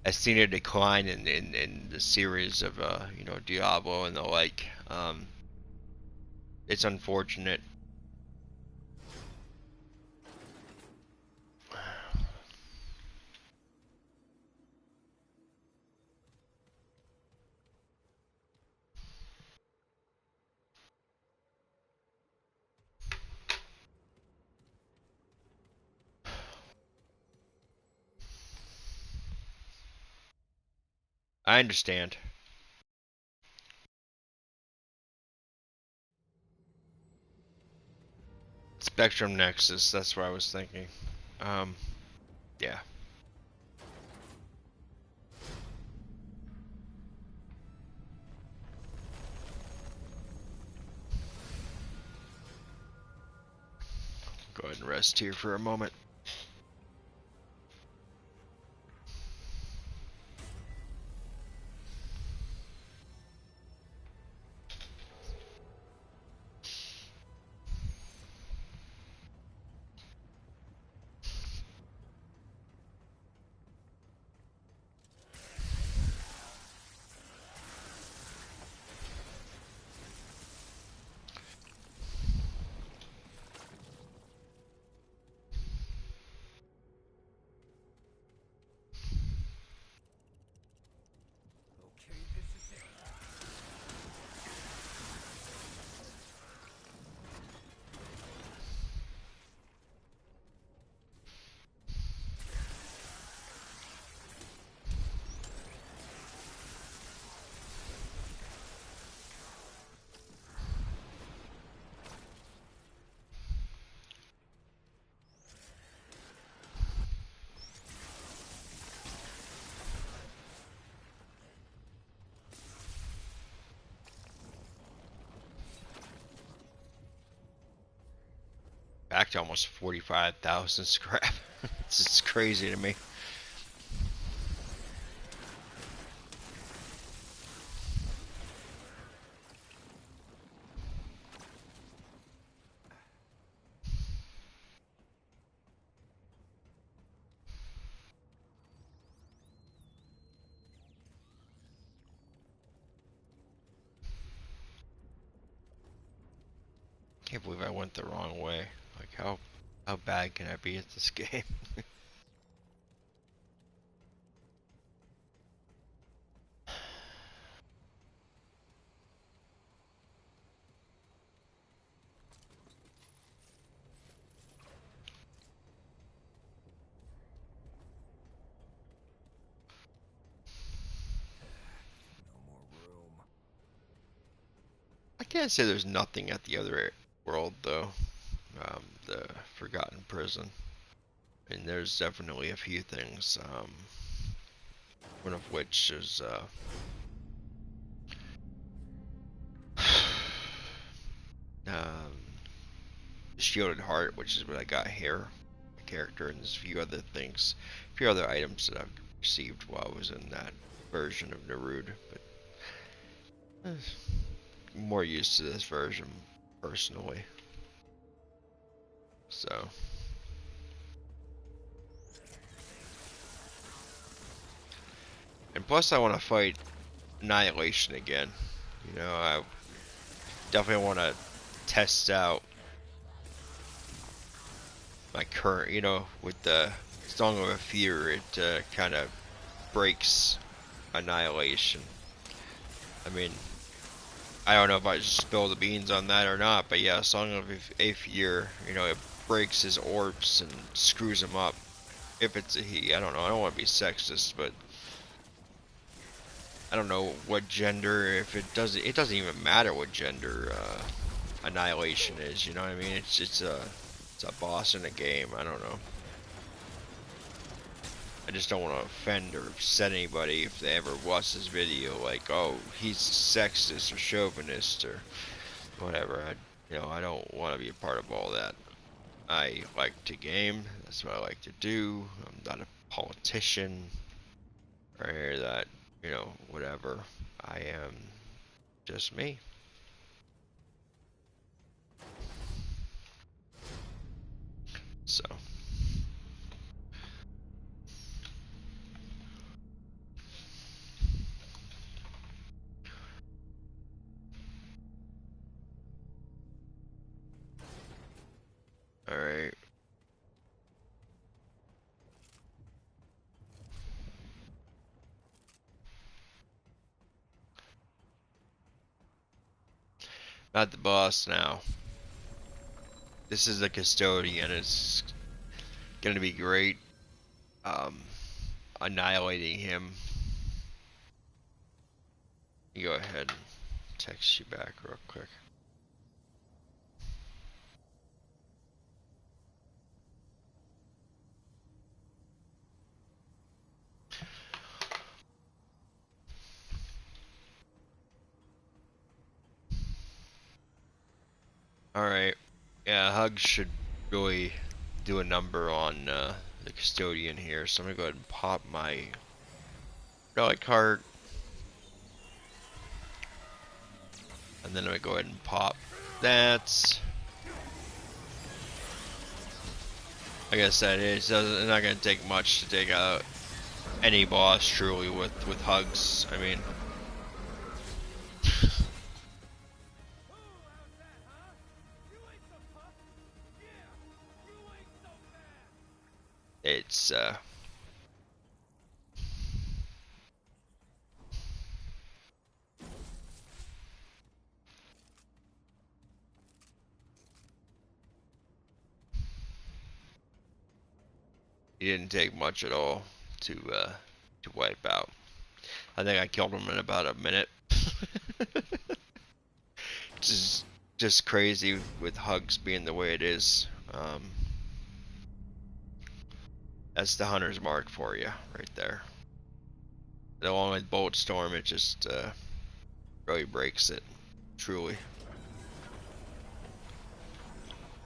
has seen a decline in the series of Diablo and the like. It's unfortunate. I understand. Spectrum Nexus. That's what I was thinking. Um, yeah. Go ahead and rest here for a moment. Back to almost 45,000 scrap. It's crazy to me. can't believe I went the wrong way. Like how bad can I be at this game? I can't say there's nothing at the other world though. The Forgotten Prison. And there's definitely a few things. One of which is um, Shielded Heart, which is what I got here, a character, and there's a few other things, a few other items that I've received while I was in that version of Narude, but more used to this version personally. So, and plus I want to fight Annihilation again. You know, I definitely want to test out my current, with the Song of a Fear, it kind of breaks Annihilation. I mean, I don't know if I just spill the beans on that or not, but yeah, Song of a Fear, it breaks his orbs and screws him up. If it's a he, I don't know. I don't want to be sexist, but I don't know what gender. If it doesn't even matter what gender Annihilation is. You know what I mean? It's a boss in a game. I don't know. I just don't want to offend or upset anybody if they ever watch this video. Like, oh, he's sexist or chauvinist or whatever. I don't want to be a part of all that. I like to game. That's what I like to do. I'm not a politician or any of that. Whatever. I am just me. So. Alright. Not the boss now. This is the custodian. It's gonna be great. Um, Annihilating him. You go ahead and text you back real quick. Alright. Yeah, Hugs should really do a number on the custodian here. So I'm gonna go ahead and pop my relic card. And then I'm gonna go ahead and pop that. Like I said, it's not gonna take much to take out any boss truly with Hugs. I mean, it's he didn't take much at all to wipe out. I think I killed him in about a minute. just crazy with Hugs being the way it is. That's the hunter's mark for you right there. And along with Bolt Storm, it just really breaks it, truly.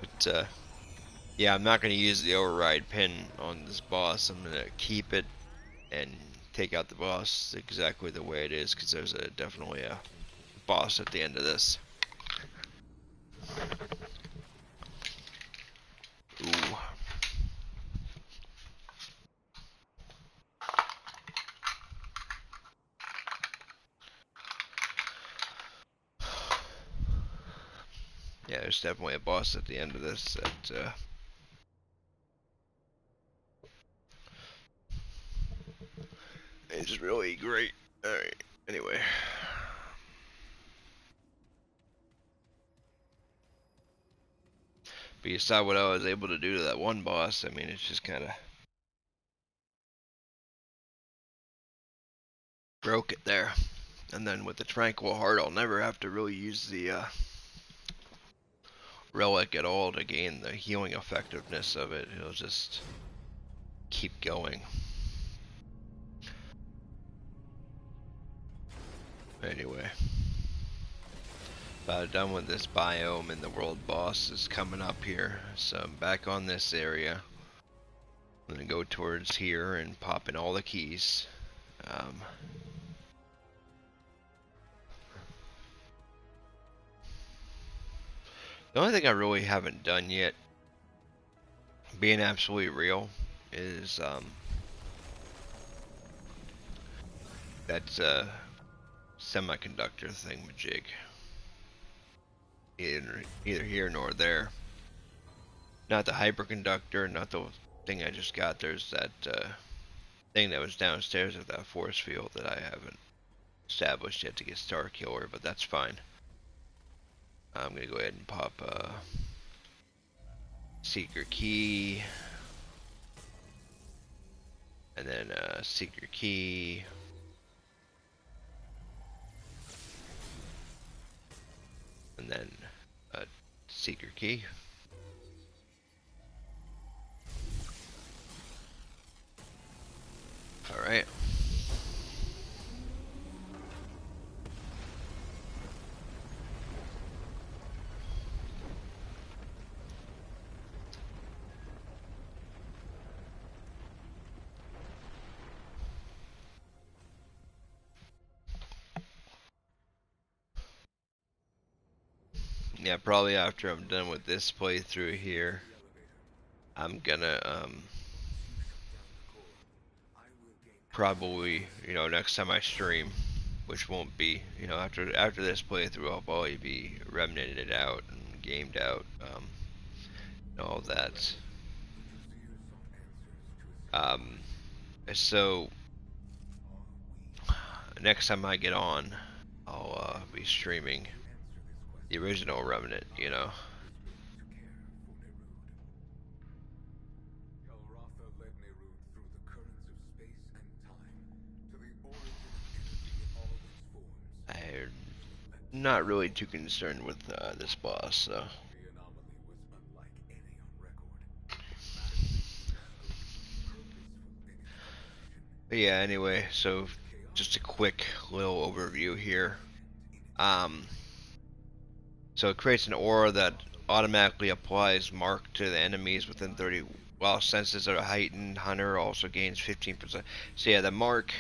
But yeah, I'm not going to use the override pin on this boss. I'm going to keep it and take out the boss exactly the way it is, because there's definitely a boss at the end of this. Ooh. Yeah, there's definitely a boss at the end of this that is really great. Alright, anyway. But you saw what I was able to do to that one boss. I mean, it's just kind of broke it there. And then with the Tranquil Heart, I'll never have to really use the Relic at all to gain the healing effectiveness of it. It'll just keep going. Anyway. About done with this biome, and the world boss is coming up here. So I'm back on this area. I'm gonna go towards here and pop in all the keys. The only thing I really haven't done yet, being absolutely real, is that semiconductor thingamajig. Either here nor there. Not the hyperconductor, not the thing I just got. There's that thing that was downstairs with that force field that I haven't established yet to get Star Killer, but that's fine. I'm gonna go ahead and pop Seeker Key, and then Seeker Key, and then Seeker Key. Alright. Yeah, probably after I'm done with this playthrough here, I'm gonna probably, next time I stream, which won't be, after this playthrough, I'll probably be remnanted out and gamed out, and all that. So next time I get on, I'll be streaming the original Remnant, I'm not really too concerned with this boss, so. But yeah, anyway, so just a quick little overview here. So it creates an aura that automatically applies mark to the enemies within 30. While senses are heightened, Hunter also gains 15%. So yeah, the mark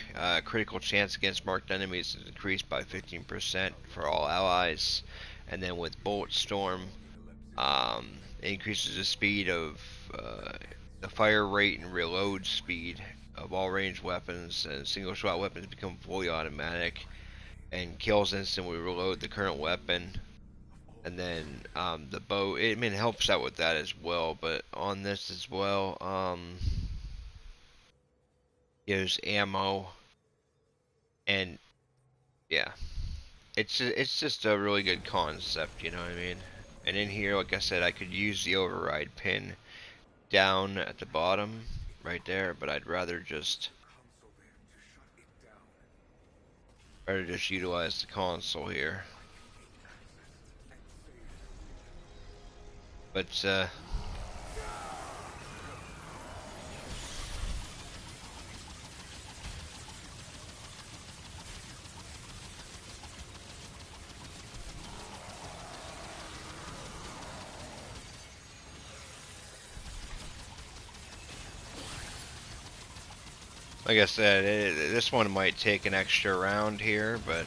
critical chance against marked enemies is increased by 15% for all allies. And then with Bullet Storm, it increases the speed of the fire rate and reload speed of all ranged weapons, and single shot weapons become fully automatic, and kills instantly reload the current weapon. And then the bow, it helps out with that as well, but on this as well, gives ammo, and yeah, it's just a really good concept, you know what I mean? And in here, like I said, I could use the override pin down at the bottom, right there, but I'd rather just utilize the console here. But like I said, this one might take an extra round here, but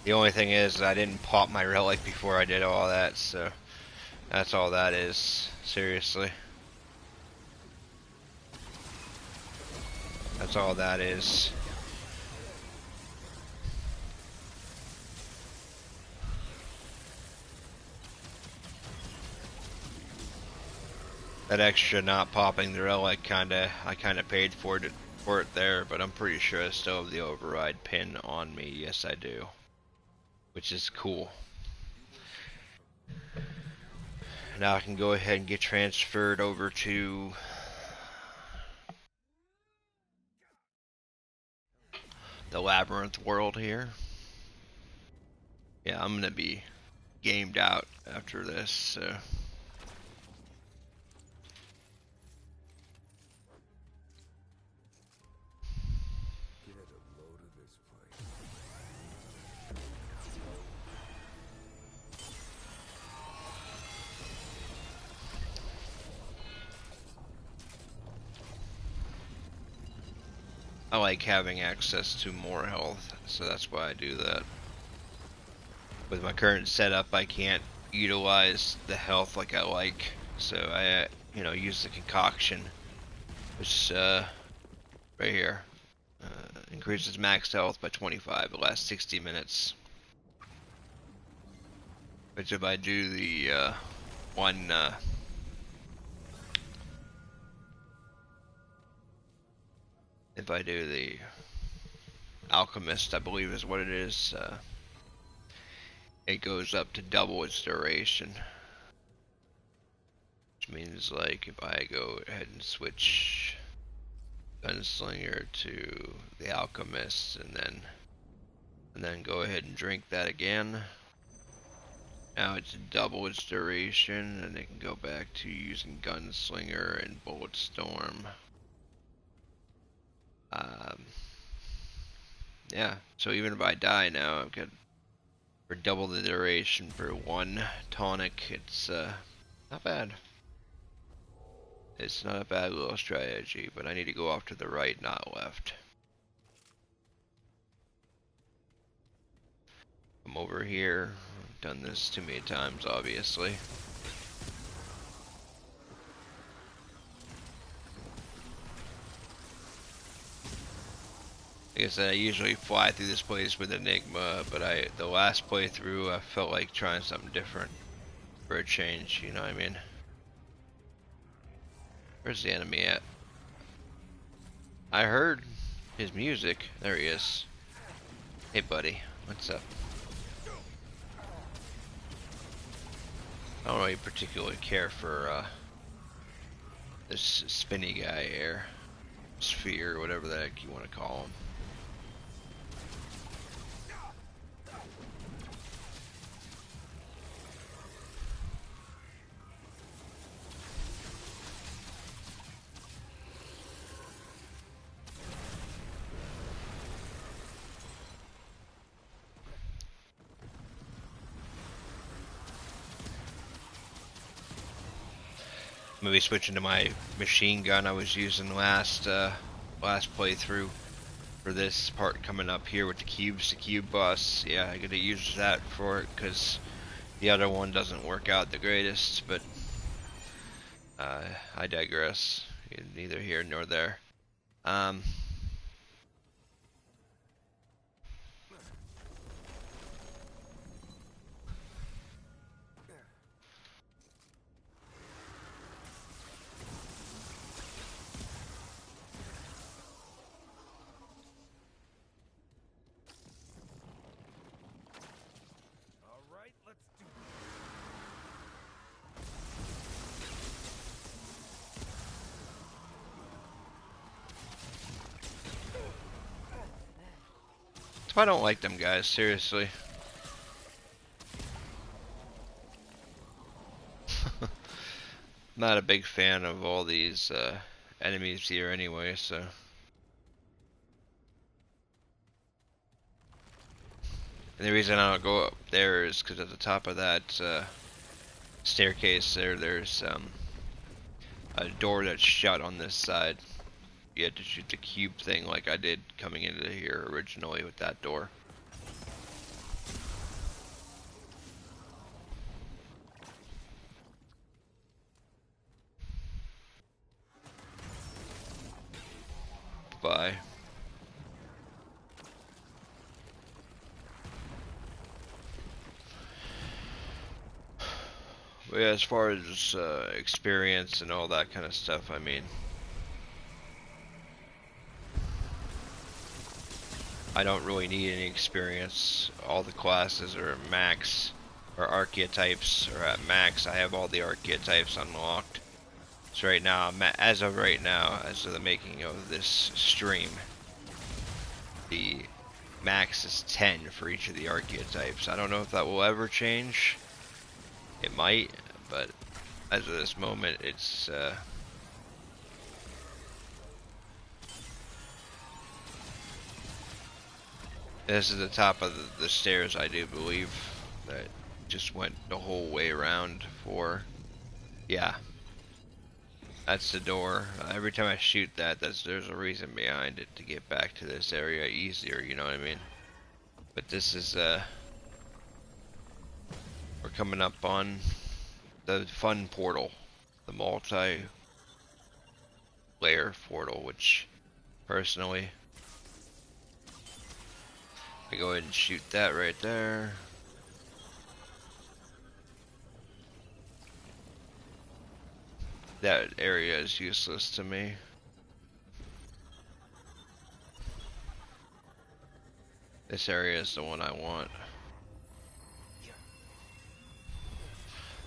the only thing is I didn't pop my relic before I did all that, so that's all that is. Seriously. That's all that is. that extra not popping the relic I kinda paid for it there, but I'm pretty sure I still have the override pin on me. Yes, I do, which is cool. Now I can go ahead and get transferred over to the labyrinth world here. Yeah, I'm gonna be gamed out after this, so. I like having access to more health, so that's why I do that. With my current setup, I can't utilize the health like I like, so I, use the concoction, which right here, increases max health by 25. It lasts 60 minutes. Which if I do the one, if I do the alchemist, I believe is what it is. It goes up to double its duration. Which means, like, if I go ahead and switch Gunslinger to the Alchemist, and then go ahead and drink that again. Now it's double its duration, and it can go back to using Gunslinger and Bulletstorm. Yeah, so even if I die now, I've got for double the duration for one tonic. It's not bad. It's not a bad little strategy, but I need to go off to the right, not left. Come over here. I've done this too many times, obviously. Like I said, I usually fly through this place with Enigma, but the last playthrough I felt like trying something different for a change, you know what I mean? Where's the enemy at? I heard his music. There he is. Hey buddy, what's up? I don't really particularly care for this spinny guy here. Sphere, whatever the heck you want to call him. Maybe switching to my machine gun I was using last playthrough for this part coming up here with the cubes, the cube boss. Yeah, I gotta use that for it because the other one doesn't work out the greatest, but I digress. Neither here nor there. I don't like them guys, seriously. Not a big fan of all these enemies here anyway, so. And the reason I don't go up there is because at the top of that staircase there's a door that's shut on this side. You had to shoot the cube thing like I did coming into here originally with that door. Bye. But yeah, as far as experience and all that kind of stuff, I mean, I don't really need any experience. All the classes are max, or archetypes are at max. I have all the archetypes unlocked. So right now, as of right now, as of the making of this stream, the max is 10 for each of the archetypes. I don't know if that will ever change. It might, but as of this moment, it's this is the top of the stairs, I do believe, that just went the whole way around for, yeah, that's the door. Every time I shoot that, there's a reason behind it to get back to this area easier, you know what I mean? But this is, we're coming up on the fun portal, the multi-layer portal, which, personally, I go ahead and shoot that right there. That area is useless to me. This area is the one I want.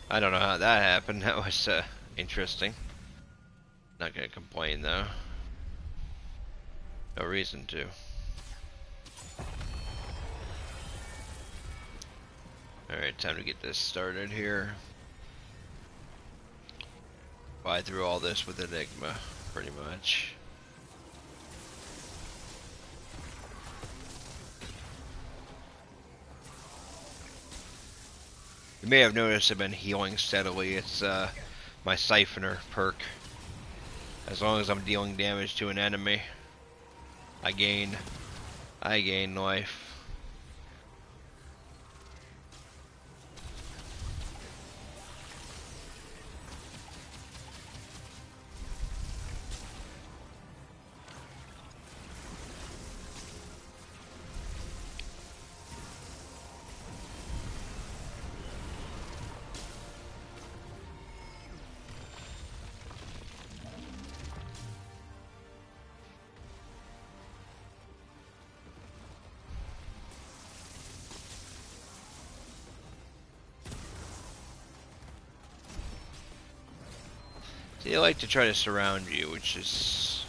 I don't know how that happened. That was interesting. Not gonna complain though. No reason to. Alright, time to get this started here. Fly through all this with Enigma, pretty much. You may have noticed I've been healing steadily. It's my Siphoner perk. As long as I'm dealing damage to an enemy, I gain life. They like to try to surround you, which is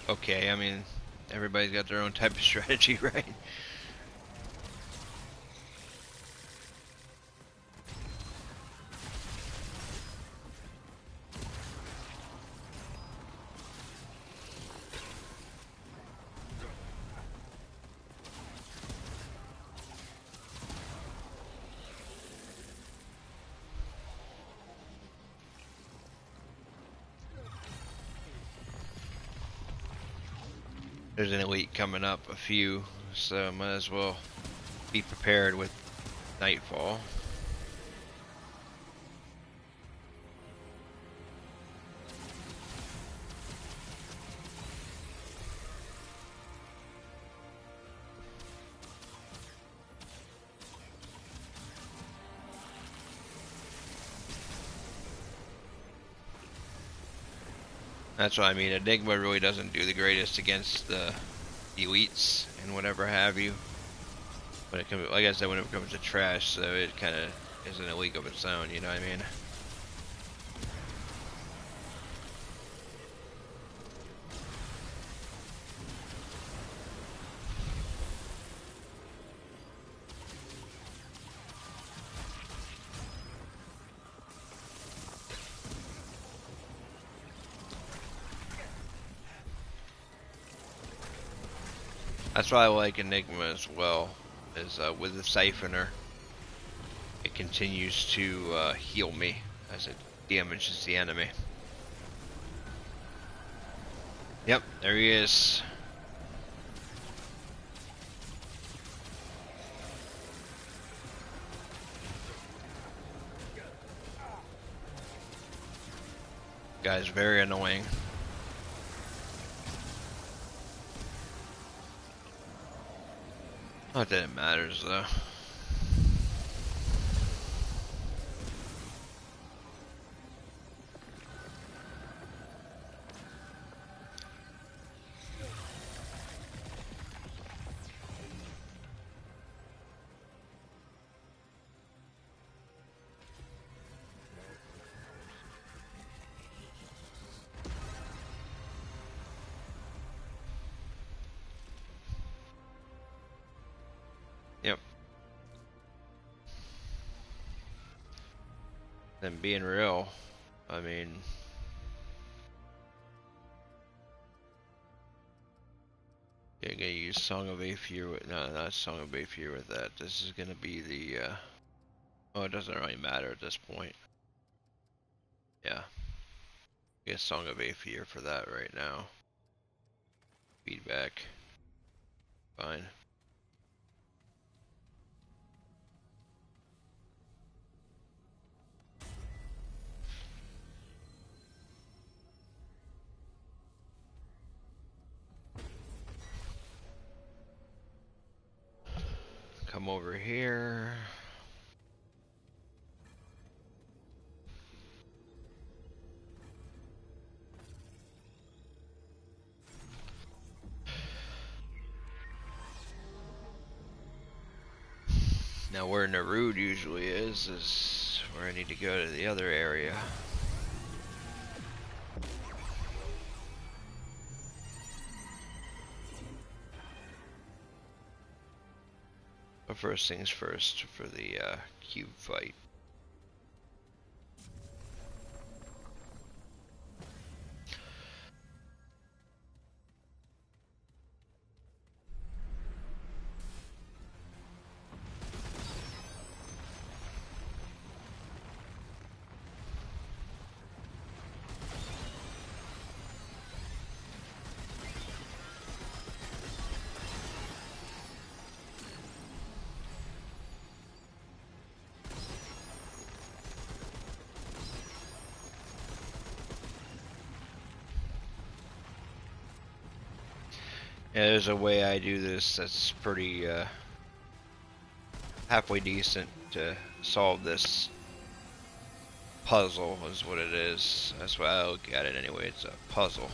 okay. I mean, everybody's got their own type of strategy, right? There's an elite coming up, a few, so might as well be prepared with nightfall. That's what I mean. Enigma really doesn't do the greatest against the elites and whatever have you. When it comes, like I said, when it comes to trash, so it kind of is in a league of its own. You know what I mean? That's why I like Enigma as well, is with the Siphoner, it continues to heal me as it damages the enemy. Yep, there he is. Guy's very annoying. Not that it matters though. And being real, I mean, you're gonna use Song of Aether with, no, not Song of Aether with that. This is gonna be the, oh, it doesn't really matter at this point. Yeah. Get Song of Aether for that right now. Feedback. Fine. Come over here. Now where Narude usually is where I need to go to the other area. But first things first for the cube fight. Yeah, there's a way I do this that's pretty halfway decent to solve this puzzle is what it is. That's why I look at it anyway, it's a puzzle.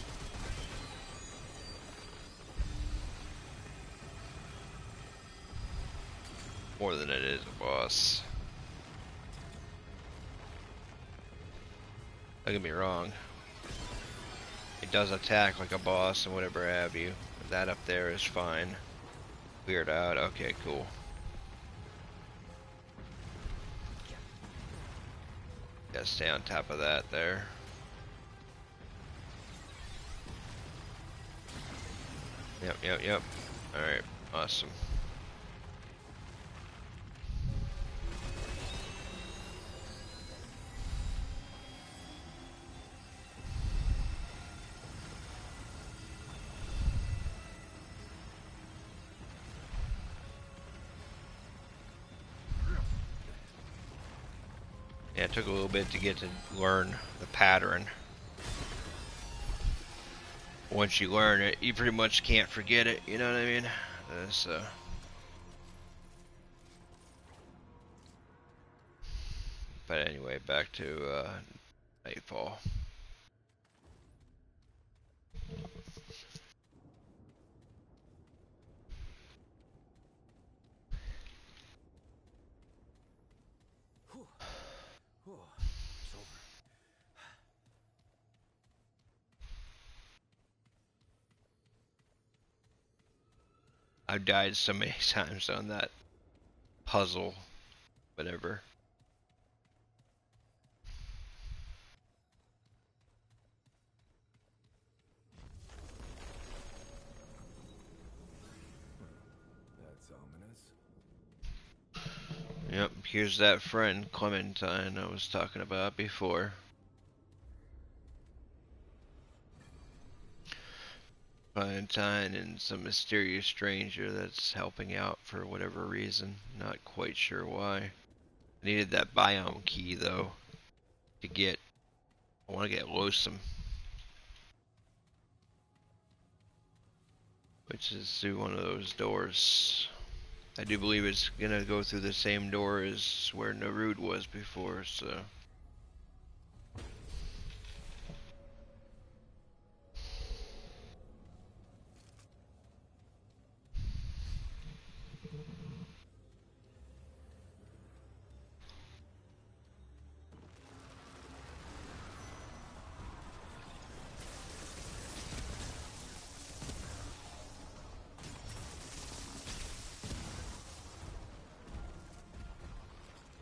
More than it is a boss. Don't get me wrong. It does attack like a boss and whatever have you. That up there is fine. Weird out. Okay, cool. Gotta stay on top of that there. Yep. Alright, awesome. Yeah, it took a little bit to get to learn the pattern. Once you learn it, you pretty much can't forget it, you know what I mean? So. But anyway, back to Nightfall. I've died so many times on that puzzle, whatever. That's ominous. Yep, here's that friend, Clementine, I was talking about before. Clementine and some mysterious stranger that's helping out for whatever reason. Not quite sure why. I needed that biome key though to get. I want to get Losum, which is through one of those doors. I do believe it's gonna go through the same door as where Narude was before, so.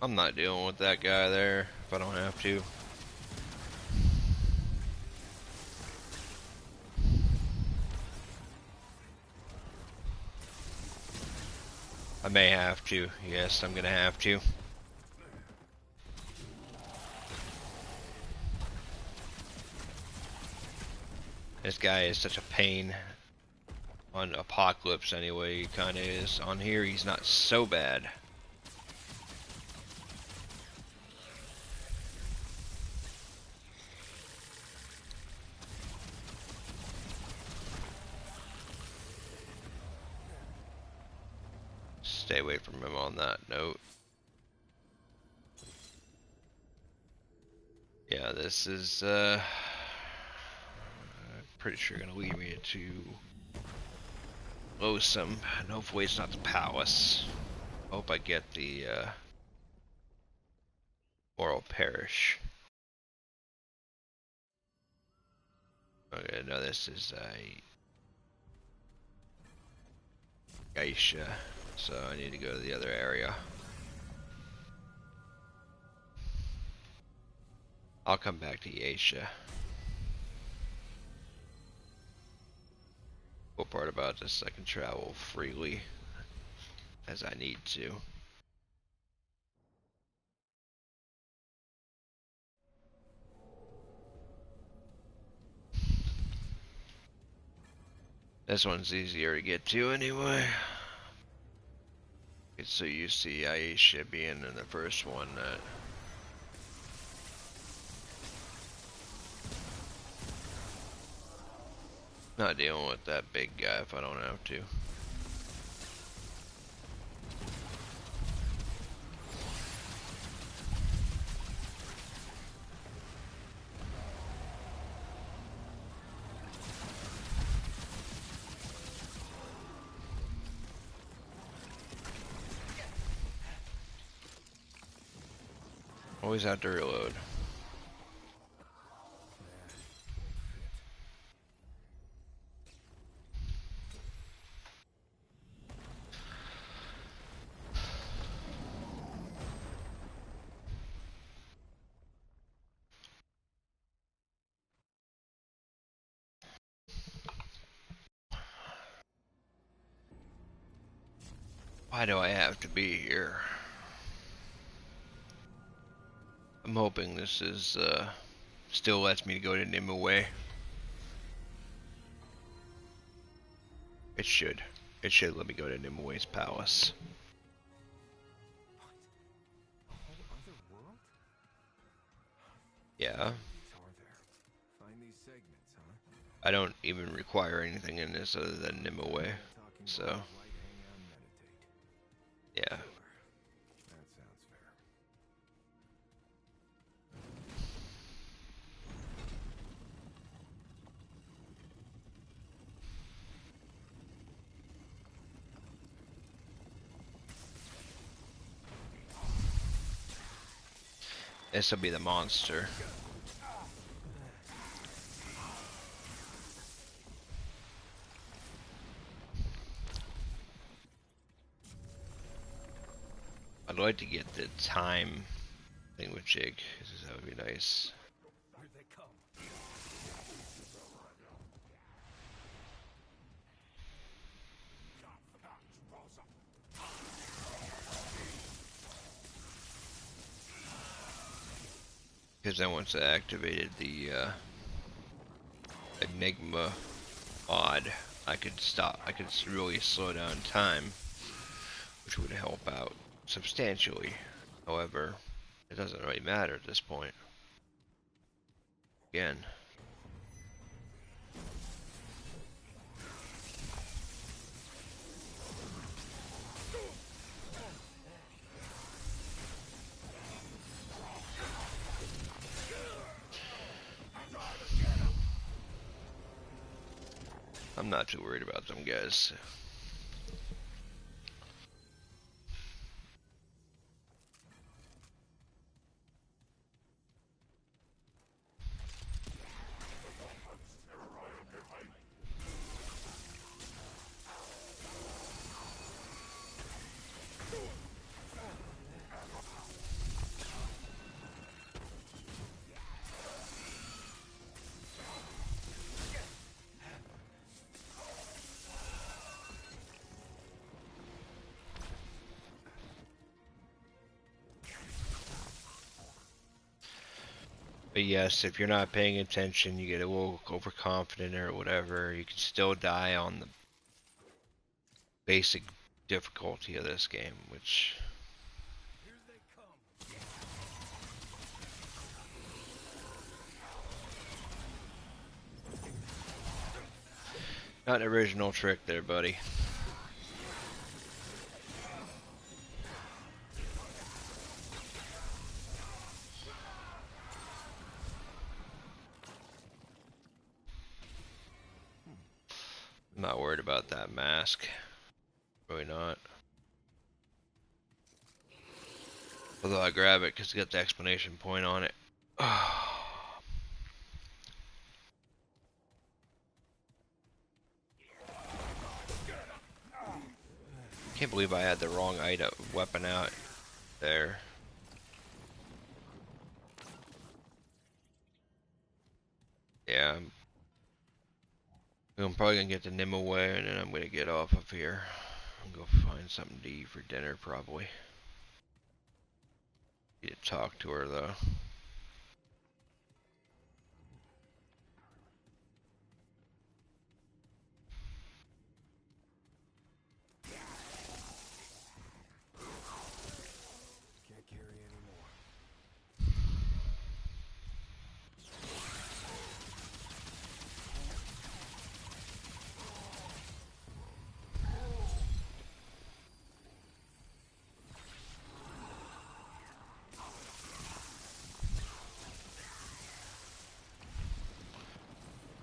I'm not dealing with that guy there. if I don't have to. I may have to. Yes, I'm gonna have to. This guy is such a pain. On Apocalypse anyway, he kinda is. On here, he's not so bad. Stay away from him on that note. Yeah, this is, pretty sure gonna lead me to Loathsome, and hopefully it's not the Palace. Hope I get the, Oral Parish. Okay, no, this is, Geisha, so I need to go to the other area. I'll come back to Geisha. Cool part about this, I can travel freely as I need to. This one's easier to get to anyway. It's so used to Aisha being in the first one that not dealing with that big guy if I don't have to. Always have to reload. Why do I have to be here? I'm hoping this is, still lets me go to Nimue. It should. It should let me go to Nimue's palace. A whole other world? Yeah. Are there? Find these segments, huh? I don't even require anything in this other than Nimue. So, Light, hang out, meditate. yeah. That sounds fair. This will be the monster. I'd like to get the time thingamajig, because that would be nice. Here they come. Because then once I activated the Enigma mod, I could really slow down time, which would help out substantially. However, it doesn't really matter at this point. Again. I'm not too worried about them guys. But yes, if you're not paying attention, you get a little overconfident or whatever, you can still die on the basic difficulty of this game, which not an original trick there, buddy. I'm not worried about that mask. Really not. Although I grab it because it's got the exclamation point on it. Can't believe I had the wrong item weapon out there. Yeah, I'm probably gonna get the Nim away and then I'm gonna get off of here. I'm gonna go find something to eat for dinner probably. Need to talk to her though. Can't carry anymore.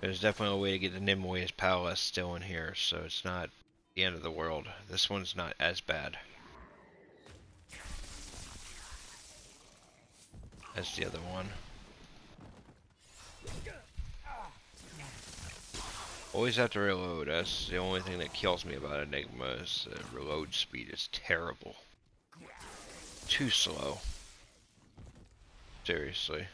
There's definitely a way to get the Nimwe's Palace still in here, so it's not the end of the world. This one's not as bad as the other one. Always have to reload. That's the only thing that kills me about Enigma is reload speed is terrible. Too slow. Seriously.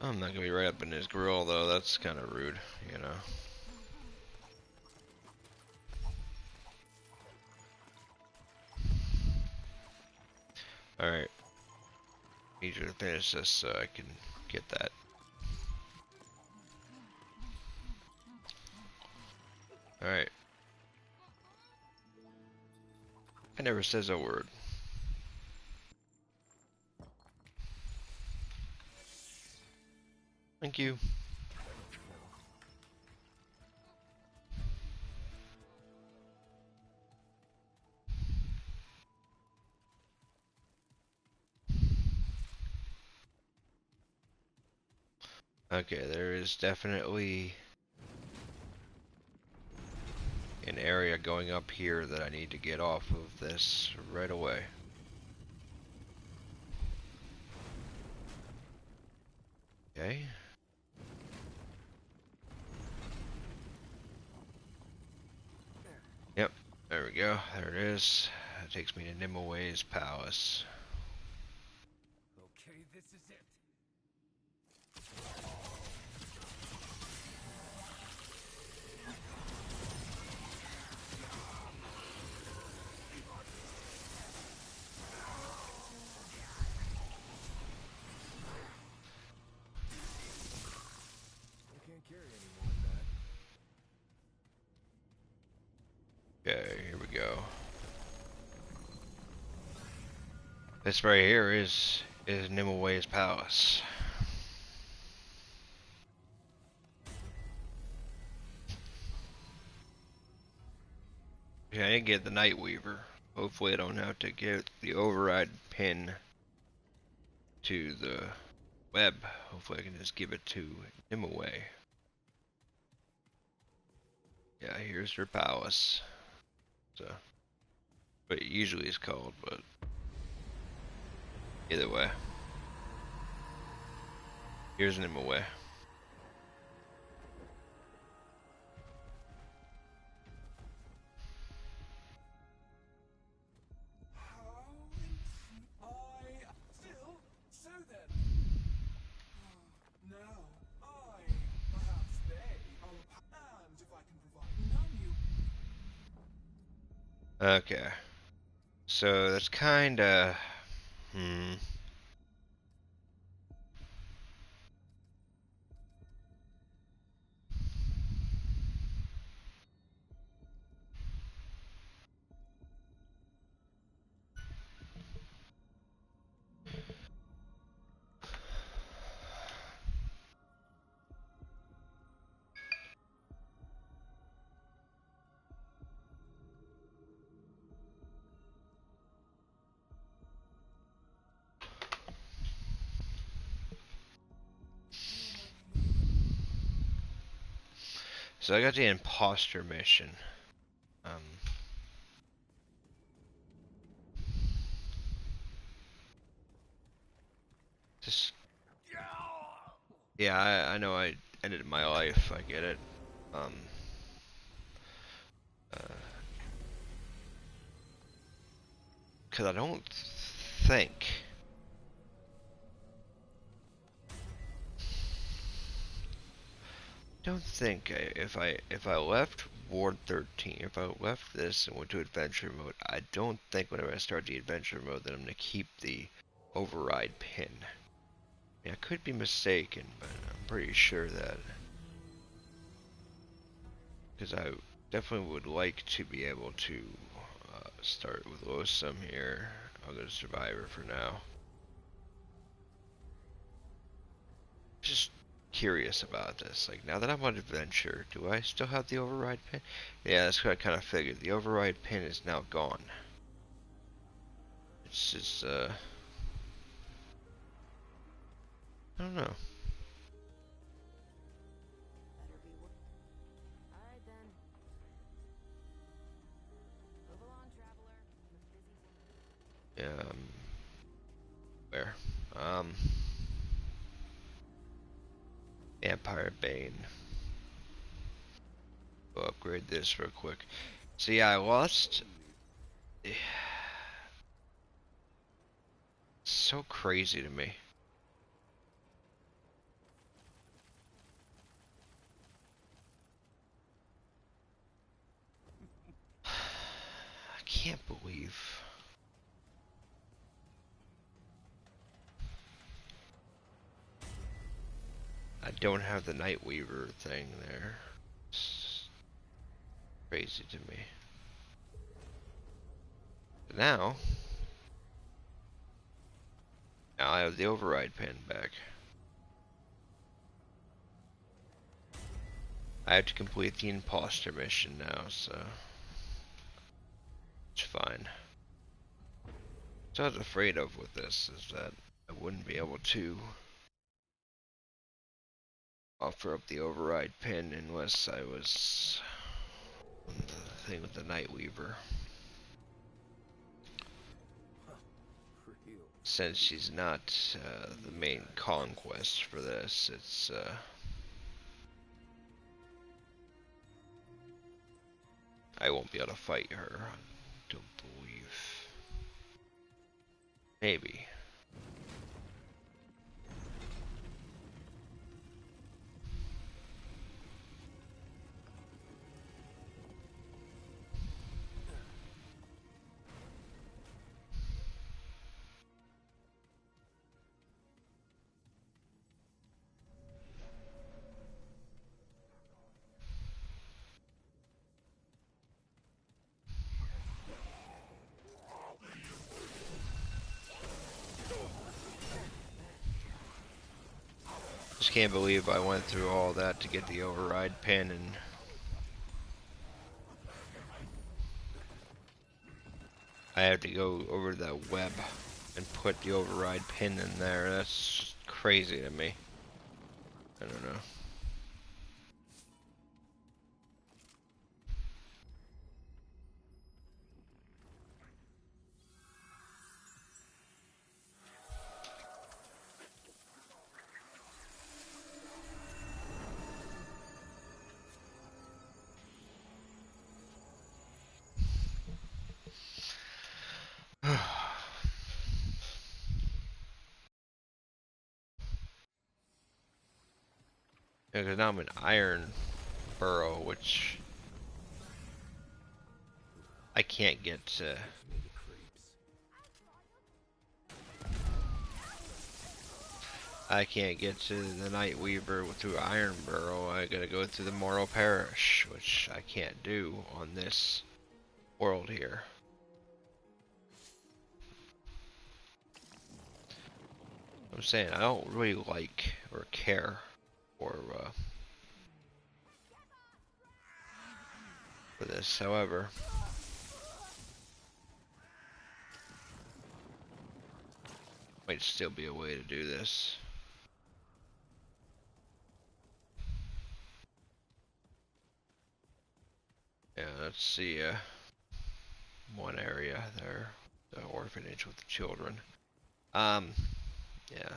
I'm not gonna be right up in his grill though, that's kind of rude, you know. Alright. Need you to finish this so I can get that. Alright. I never says a word. Thank you. Okay, there is definitely an area going up here that I need to get off of this right away. Okay. Yep, there we go. There it is. That takes me to Nimwe's Palace. Okay, this is it. I can't carry any more of that. Okay, here we go. This right here is Nimwe's Palace. Yeah, I didn't get the Night Weaver. Hopefully I don't have to get the override pin to the web. Hopefully I can just give it to Nimue. Yeah, here's her palace. So, but usually it's called, but either way. Here's Nimue. Okay. So that's kinda... So I got the imposter mission. Um, just yeah, I know I ended my life. I get it. Um, uh 'cause I think, don't think if I left Ward 13, if I left this and went to adventure mode, I don't think whenever I start the adventure mode that I'm gonna keep the override pin. Yeah, I could be mistaken, but I'm pretty sure that because I definitely would like to be able to start with Losum here. I'll go to Survivor for now. Just curious about this. Like, now that I'm on adventure, do I still have the override pin? Yeah, that's what I kind of figured. The override pin is now gone. It's just, I don't know. Where? Um, Vampire Bane. Go upgrade this real quick. So yeah, I lost. It's so crazy to me. I can't believe I don't have the Nightweaver thing there. It's crazy to me. But now I have the override pin back. I have to complete the imposter mission now, so it's fine. So I was afraid of with this is that I wouldn't be able to offer up the override pin unless I was on the thing with the Nightweaver. Since she's not the main conquest for this, it's I won't be able to fight her. I don't believe. Maybe. Just can't believe I went through all that to get the override pin, and I have to go over to that web and put the override pin in there. That's just crazy to me. I don't know. Because now I'm in Iron Burrow, which I can't get to. Gives me the creeps. I can't get to the Night Weaver through Iron Burrow. I gotta go through the Mortal Parish, which I can't do on this world here. I'm saying I don't really like or care for this. However, might still be a way to do this. Yeah, let's see. One area there, the orphanage with the children. Um, yeah.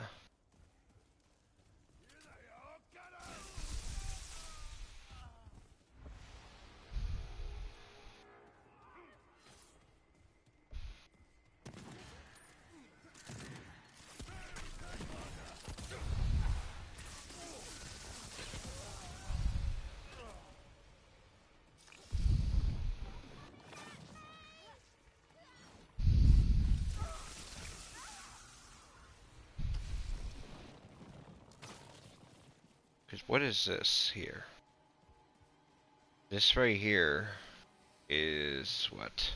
Because what is this here? This right here is what?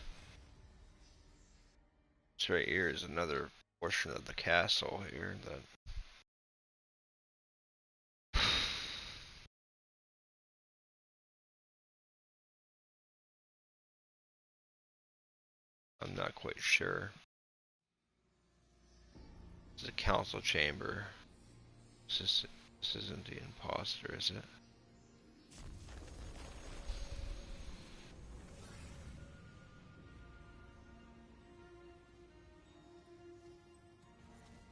This right here is another portion of the castle here that I'm not quite sure. This is a council chamber. This isn't the imposter, is it?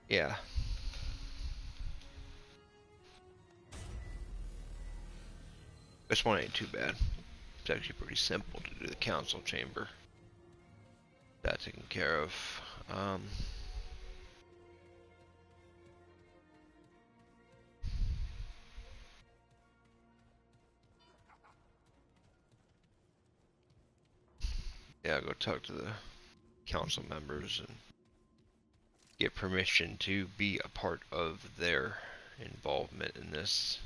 Yeah. This one ain't too bad. It's actually pretty simple to do the council chamber. That taken care of. Um, yeah, I'll go talk to the council members and get permission to be a part of their involvement in this.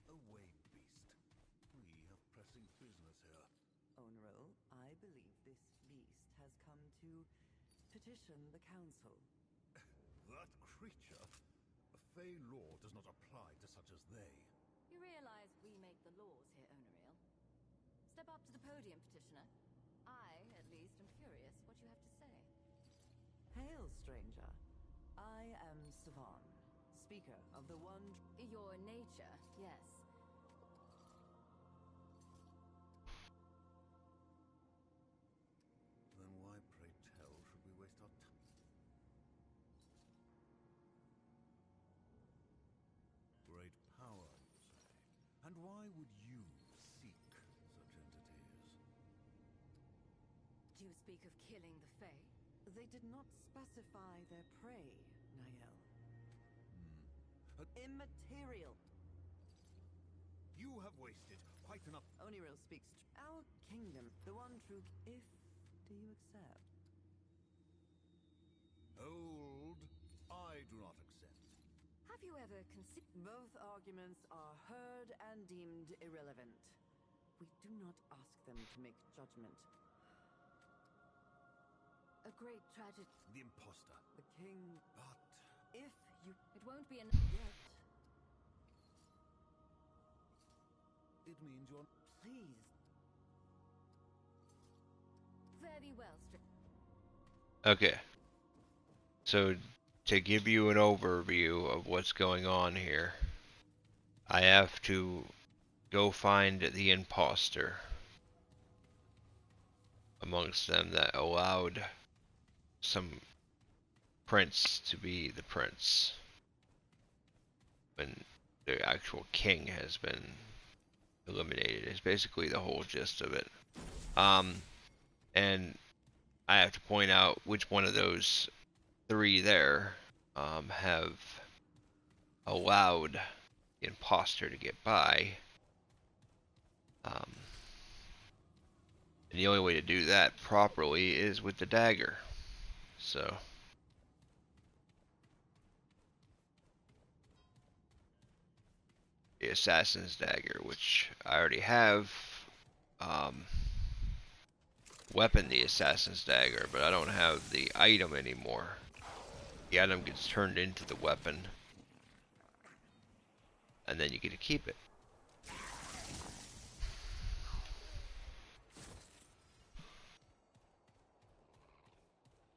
Away, beast. We have pressing business here. Honorable, I believe this beast has come to petition the council. That creature? A Fey law does not apply to such as they. You realize we make the laws here, Onariel? Step up to the podium, petitioner. I, at least, am curious what you have to say. Hail, stranger. I am Savan, speaker of the one... Your nature, yes. Then why, pray tell, should we waste our time? Great power, you say. And why would you seek such entities? Do you speak of killing the Fae? They did not specify their prey, Niall. Immaterial. You have wasted quite enough. Oniril speaks our kingdom, the one true... If... Do you accept? Hold. I do not accept. Have you ever considered... Both arguments are heard and deemed irrelevant. We do not ask them to make judgment. a great tragedy? The imposter. The king... But... If you... It won't be an... Yet... It means you're... Please. Very well, Okay. So, to give you an overview of what's going on here, I have to go find the imposter amongst them that allowed some prince to be the prince when the actual king has been eliminated. Is basically the whole gist of it. And I have to point out which one of those three there have allowed the imposter to get by. And the only way to do that properly is with the dagger. So the assassin's dagger, which I already have, um, weapon the assassin's dagger, but I don't have the item anymore. The item gets turned into the weapon, and then you get to keep it.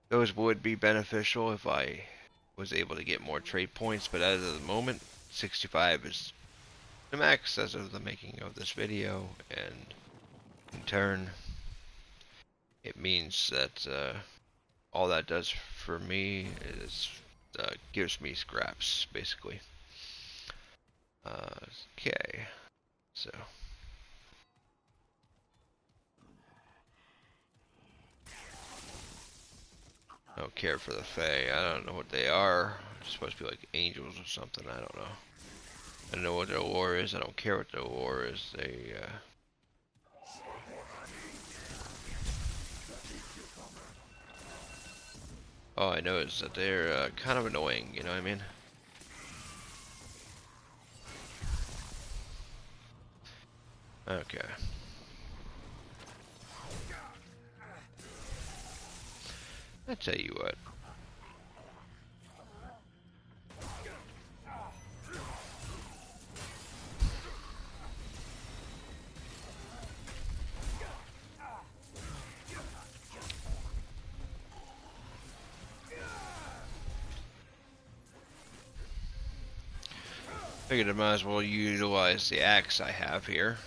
Those would be beneficial if I was able to get more trade points, but as of the moment, 65 is the max as of the making of this video, and in turn, it means that all that does for me is gives me scraps, basically. Okay, so I don't care for the Fae. I don't know what they are. They're supposed to be like angels or something. I don't know. I don't know what their lore is. I don't care what their lore is. They all I know is that they're kind of annoying. You know what I mean? Okay. I tell you what. Figured I might as well utilize the axe I have here.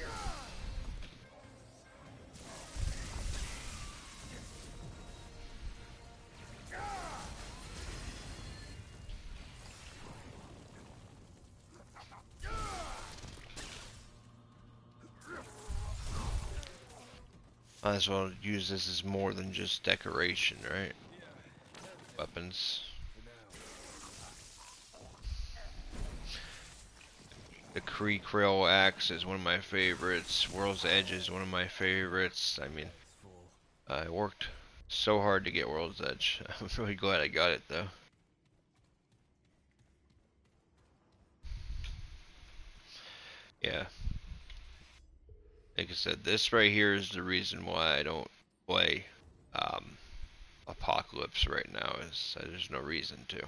Might as well use this as more than just decoration, right? Weapons. The Kree Krill axe is one of my favorites. World's Edge is one of my favorites. I mean, I worked so hard to get World's Edge. I'm really glad I got it though. Yeah. Like I said, this right here is the reason why I don't play Apocalypse right now. Is there's no reason to.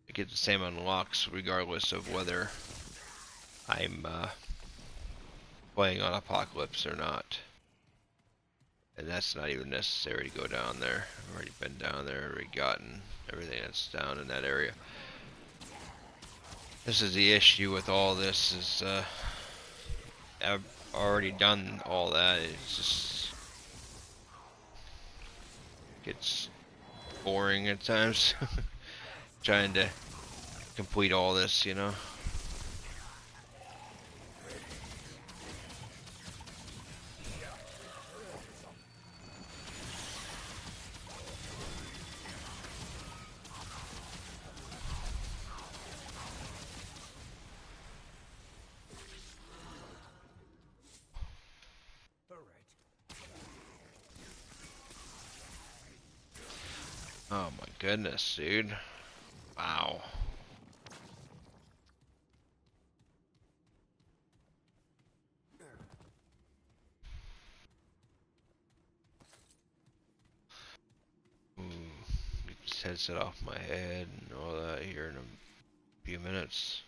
I get the same unlocks regardless of whether I'm playing on Apocalypse or not. And that's not even necessary to go down there. I've already been down there, already gotten everything that's down in that area. This is the issue with all this is I've already done all that. It's just gets boring at times trying to complete all this, you know. Oh my goodness, dude. Wow. Get this headset off my head and all that here in a few minutes.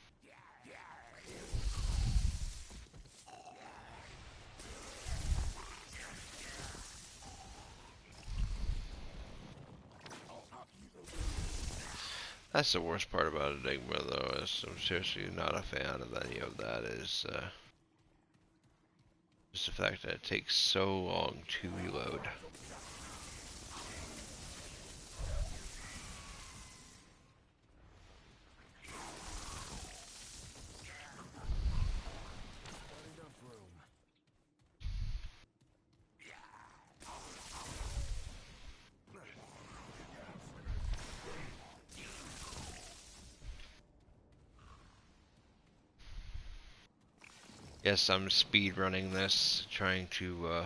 That's the worst part about Enigma, though. Is I'm seriously not a fan of any of that. Is just the fact that it takes so long to reload. Yes, I'm speed running this, trying to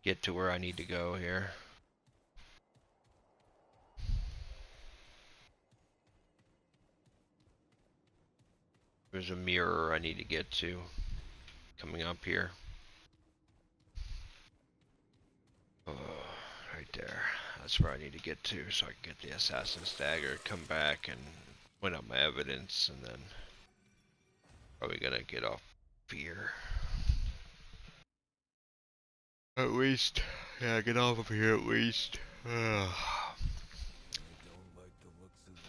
get to where I need to go here. There's a mirror I need to get to coming up here. Oh, right there. That's where I need to get to so I can get the assassin's dagger, come back and point out my evidence, and then probably gonna get off here. At least. Yeah, get off of here at least. I don't like the looks of this.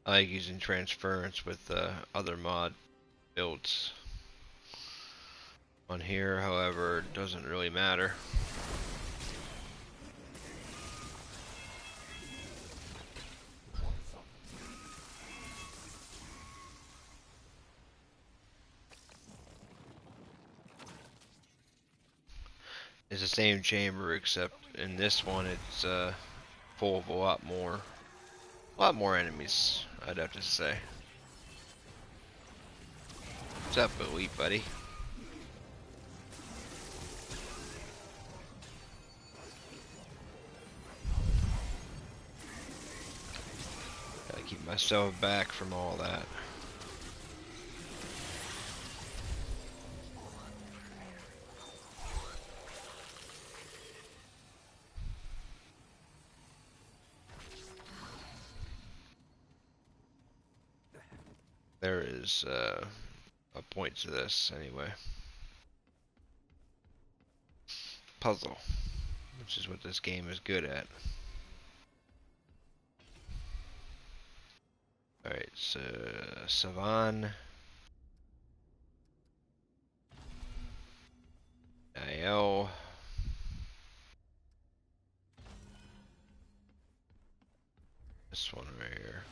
I like using transference with other mod builds. On here, however, it doesn't really matter. It's the same chamber, except in this one it's full of a lot more enemies, I'd have to say. What's up, elite buddy? Gotta keep myself back from all that. There is a point to this anyway. Puzzle, which is what this game is good at. Alright, so Savan, IL, this one right here.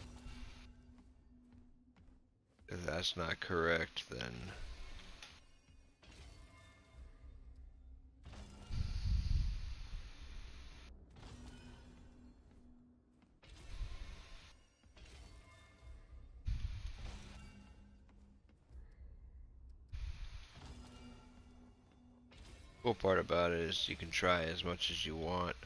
If that's not correct, then cool part about it is you can try as much as you want.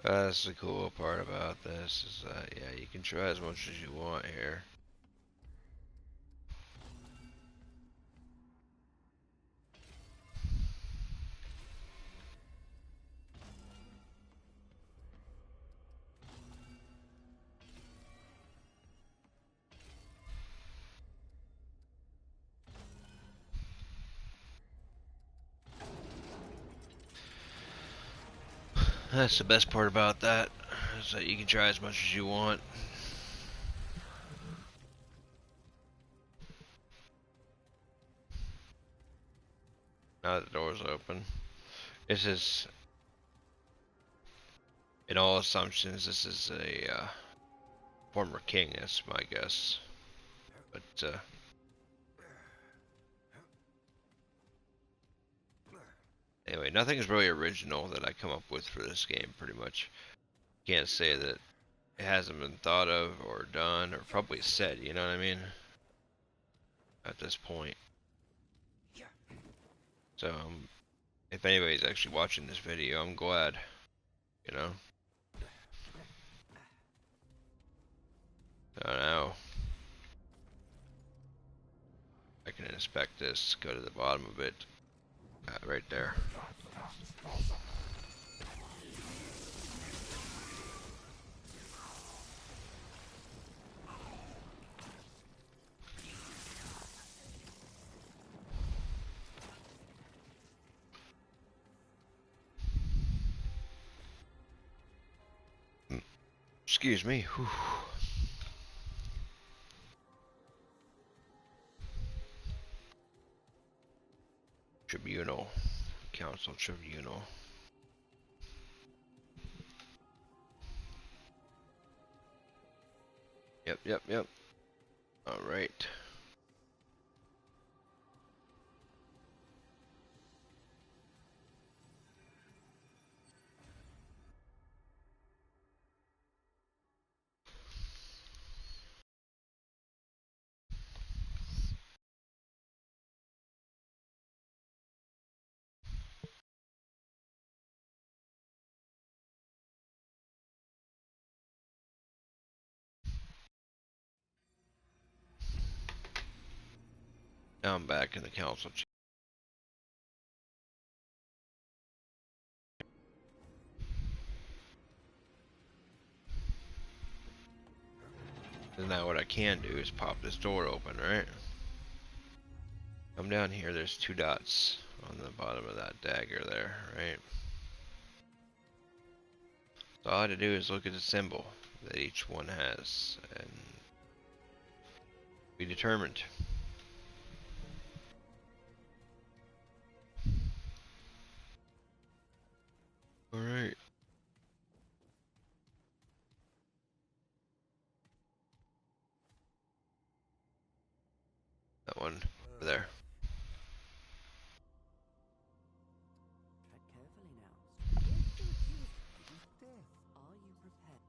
That's the cool part about this is that, yeah, you can try as much as you want here. That's the best part about that, is that you can try as much as you want. Now that the door's open. This is, in all assumptions, this is a former king, that's my guess. But, anyway, nothing is really original that I come up with for this game, pretty much. Can't say that it hasn't been thought of or done or probably said, you know what I mean? At this point. So, if anybody's actually watching this video, I'm glad, you know? I don't know. I can inspect this, go to the bottom of it, right there. Excuse me. Whew. Council Tribunal. Yep. Alright. Now I'm back in the council. And now what I can do is pop this door open, right? Come down here, there's 2 dots on the bottom of that dagger there, right? So all I had to do is look at the symbol that each one has and be determined. Alright. That one over there. Tread carefully now. If the accused threatens death, are you prepared?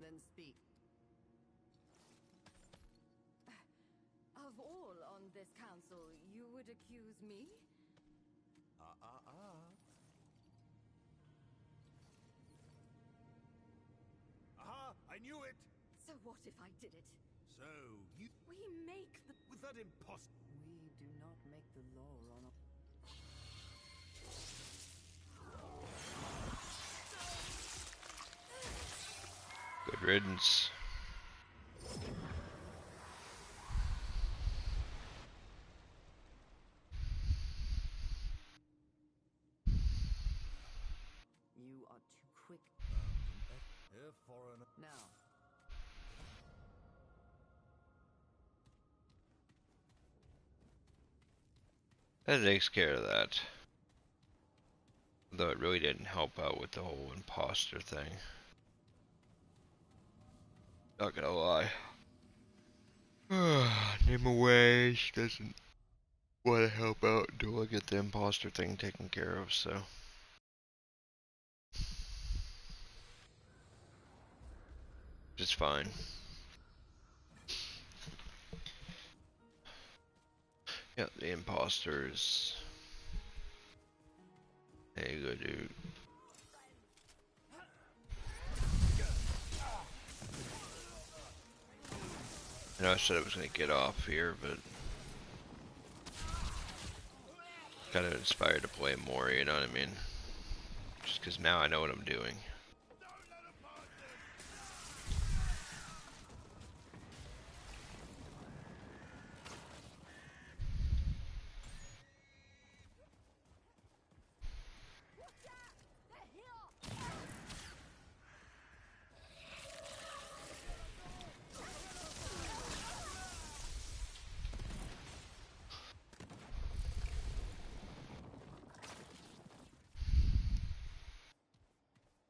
Then speak. Of all on this council, you would accuse me? Aha! I knew it! So what if I did it? So, you... We make the... With that imposter... We do not make the law on our... Good riddance. You are too quick. If foreigner... Now, That takes care of that. Though it really didn't help out with the whole imposter thing. Not gonna lie. Name away. She doesn't want to help out until I get the imposter thing taken care of, so. Just fine. Yep, the imposters. There you go, dude. I know I said I was gonna get off here, but kind of inspired to play more, you know what I mean? Just because now I know what I'm doing.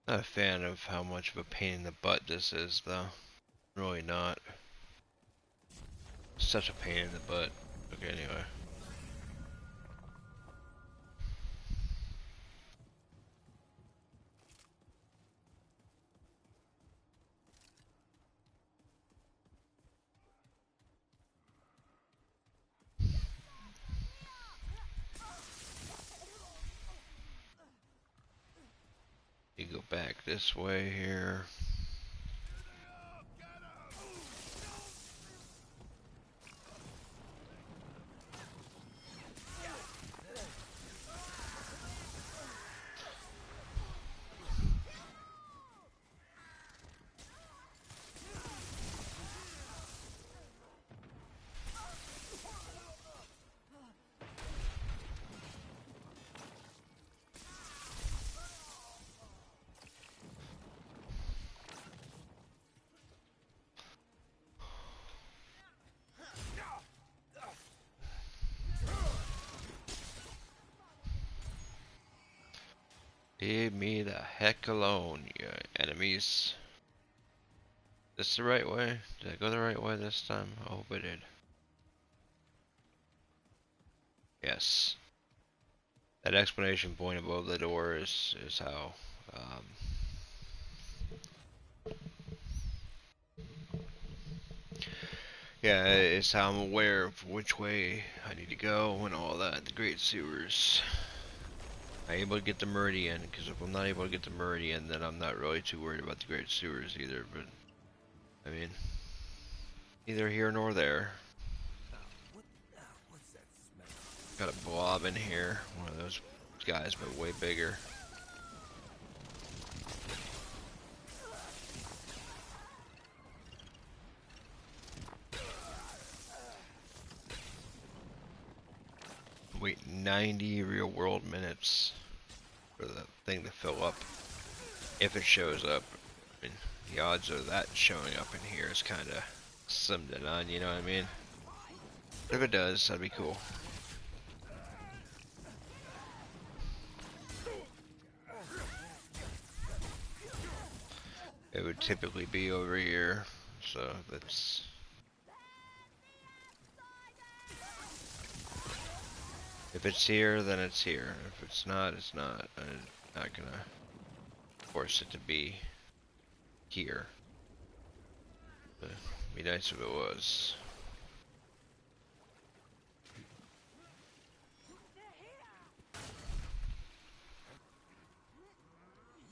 Not a fan of how much of a pain in the butt this is, though. Really not. Such a pain in the butt. Okay, anyway. You go back this way here. Leave me the heck alone, you enemies. This the right way? Did I go the right way this time? I hope I did. Yes. That explanation point above the door is how yeah, it's how I'm aware of which way I need to go and all that. The Great Sewers. I'm able to get the Meridian, because if I'm not able to get the Meridian, then I'm not really too worried about the Great Sewers either, but, I mean, neither here nor there. What's that smell? Got a blob in here, one of those guys, but way bigger. Wait 90 real world minutes for the thing to fill up, if it shows up. I mean, the odds of that showing up in here is kind of slim to none, you know what I mean? But if it does, that'd be cool. It would typically be over here, so that's... If it's here, then it's here. If it's not, it's not. I'm not gonna force it to be here. But it'd be nice if it was.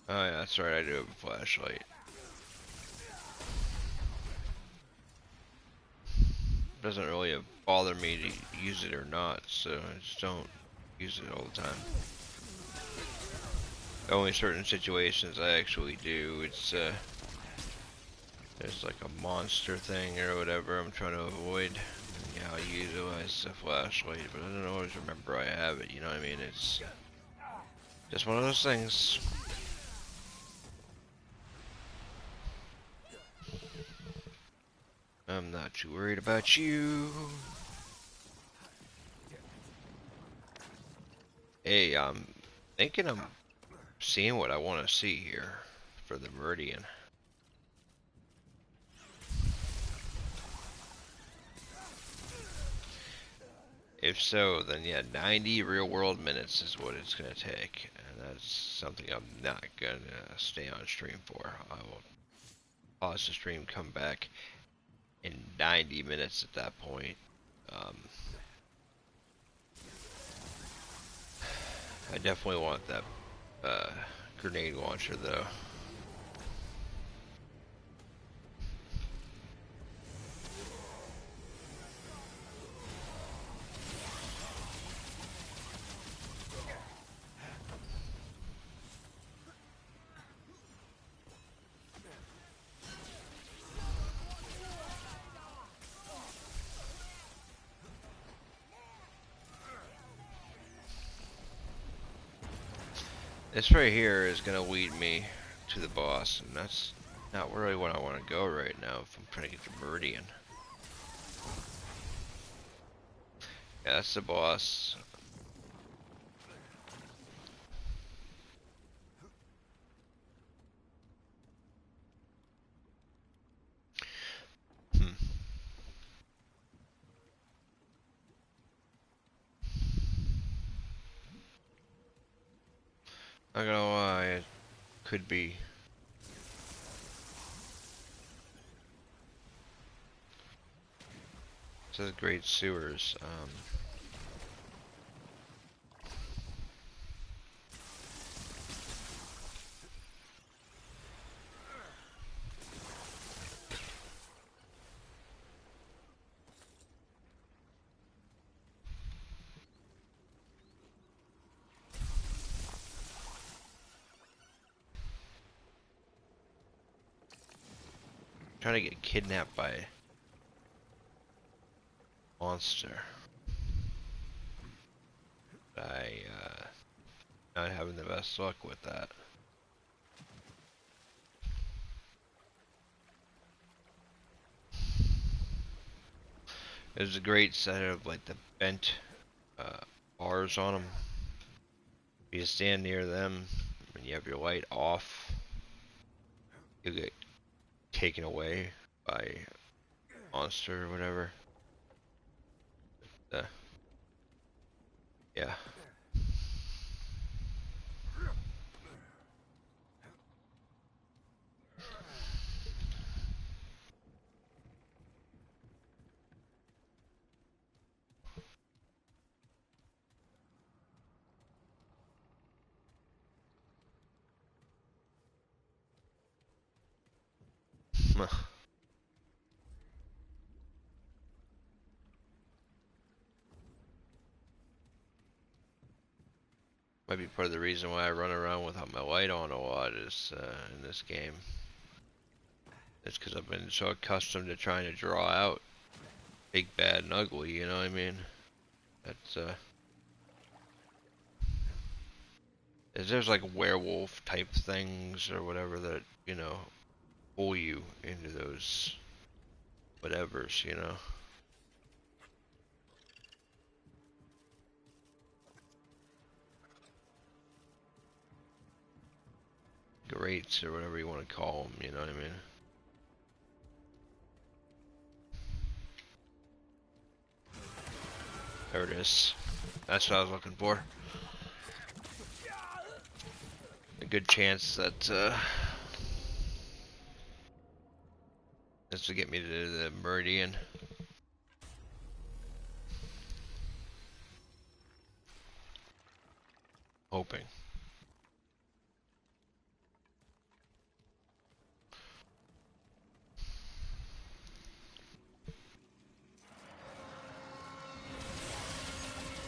Oh yeah, that's right, I do have a flashlight. It doesn't really bother me to use it or not, so I just don't use it all the time. Only certain situations I actually do. It's there's like a monster thing or whatever I'm trying to avoid. And yeah, I utilize the flashlight, but I don't always remember I have it, you know what I mean? It's just one of those things. I'm not too worried about you. Hey, I'm thinking I'm seeing what I want to see here for the Meridian. If so, then yeah, 90 real world minutes is what it's going to take. And that's something I'm not going to stay on stream for. I will pause the stream, come back in 90 minutes at that point. I definitely want that grenade launcher though. This right here is going to lead me to the boss, and that's not really where I want to go right now if I'm trying to get the Meridian. Yeah, that's the boss. Hmm. Not gonna lie, it could be. It says Great Sewers. Trying to get kidnapped by a monster. Not having the best luck with that. There's a great set of like the bent bars on them. If you stand near them, when you have your light off, you get taken away by a monster or whatever. Uh, yeah. Might be part of the reason why I run around without my light on a lot is in this game. It's because I've been so accustomed to trying to draw out big, bad, and ugly, you know what I mean? That's, there's like werewolf type things or whatever that, you know, pull you into those whatevers, you know? Greats or whatever you want to call them, you know what I mean? There it is. That's what I was looking for. A good chance that this will get me to the Meridian. Hoping.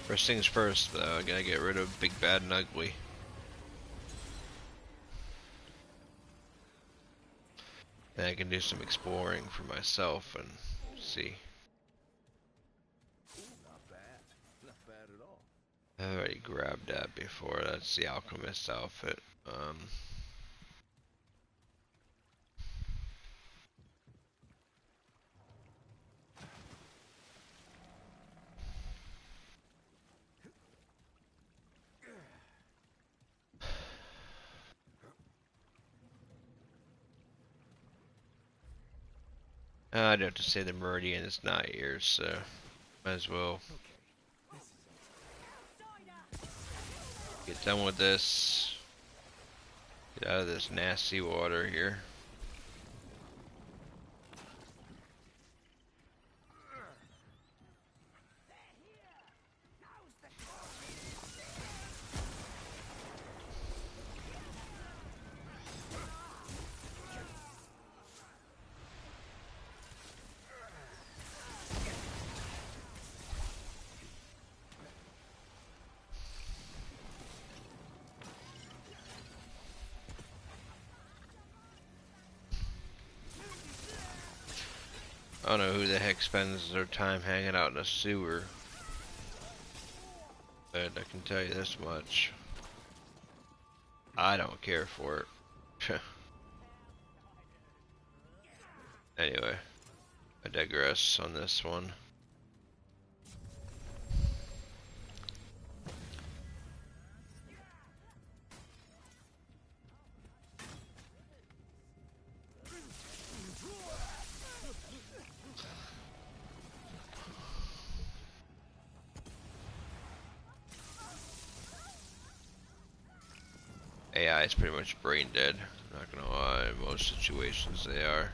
First things first, though, I gotta get rid of Big Bad and Ugly. Then I can do some exploring for myself and see. Not bad. Not bad at all. I already grabbed that before. That's the Alchemist outfit. I'd have to say the Meridian is not here, so might as well get done with this. Get out of this nasty water here. I don't know who the heck spends their time hanging out in a sewer, but I can tell you this much. I don't care for it. Anyway, I digress on this one. AI is pretty much brain dead. Not gonna lie, in most situations they are.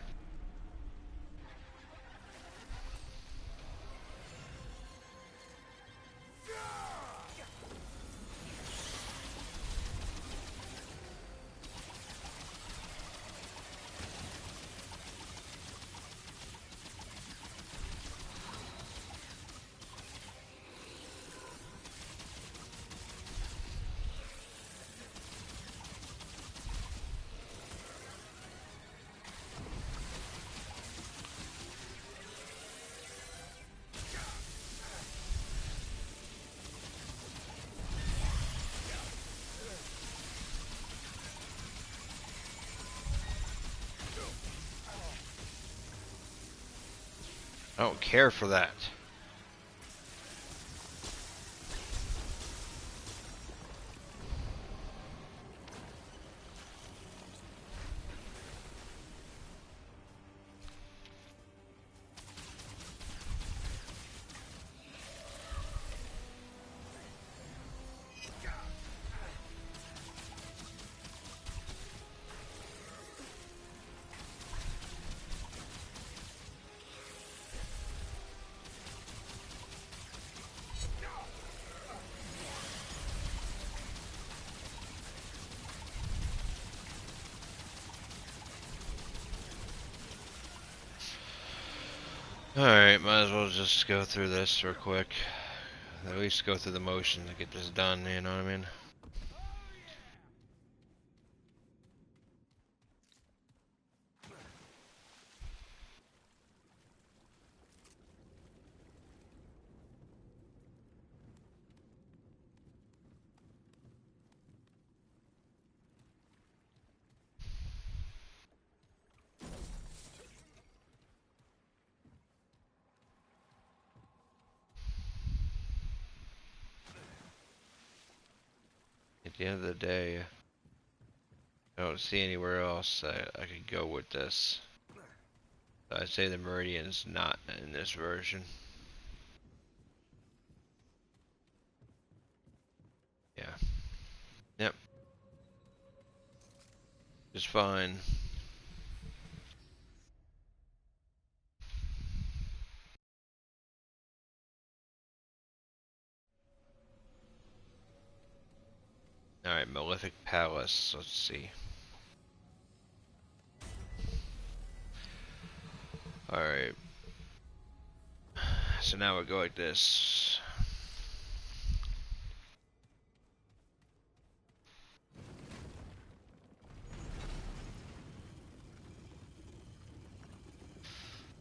I don't care for that. Alright, might as well just go through this real quick. At least go through the motion to get this done, you know what I mean? At the end of the day, I don't see anywhere else I could go with this. So I'd say the Meridian's not in this version. Yeah. Yep. Just fine. Alright, Malefic Palace. Let's see. Alright. So now we go like this.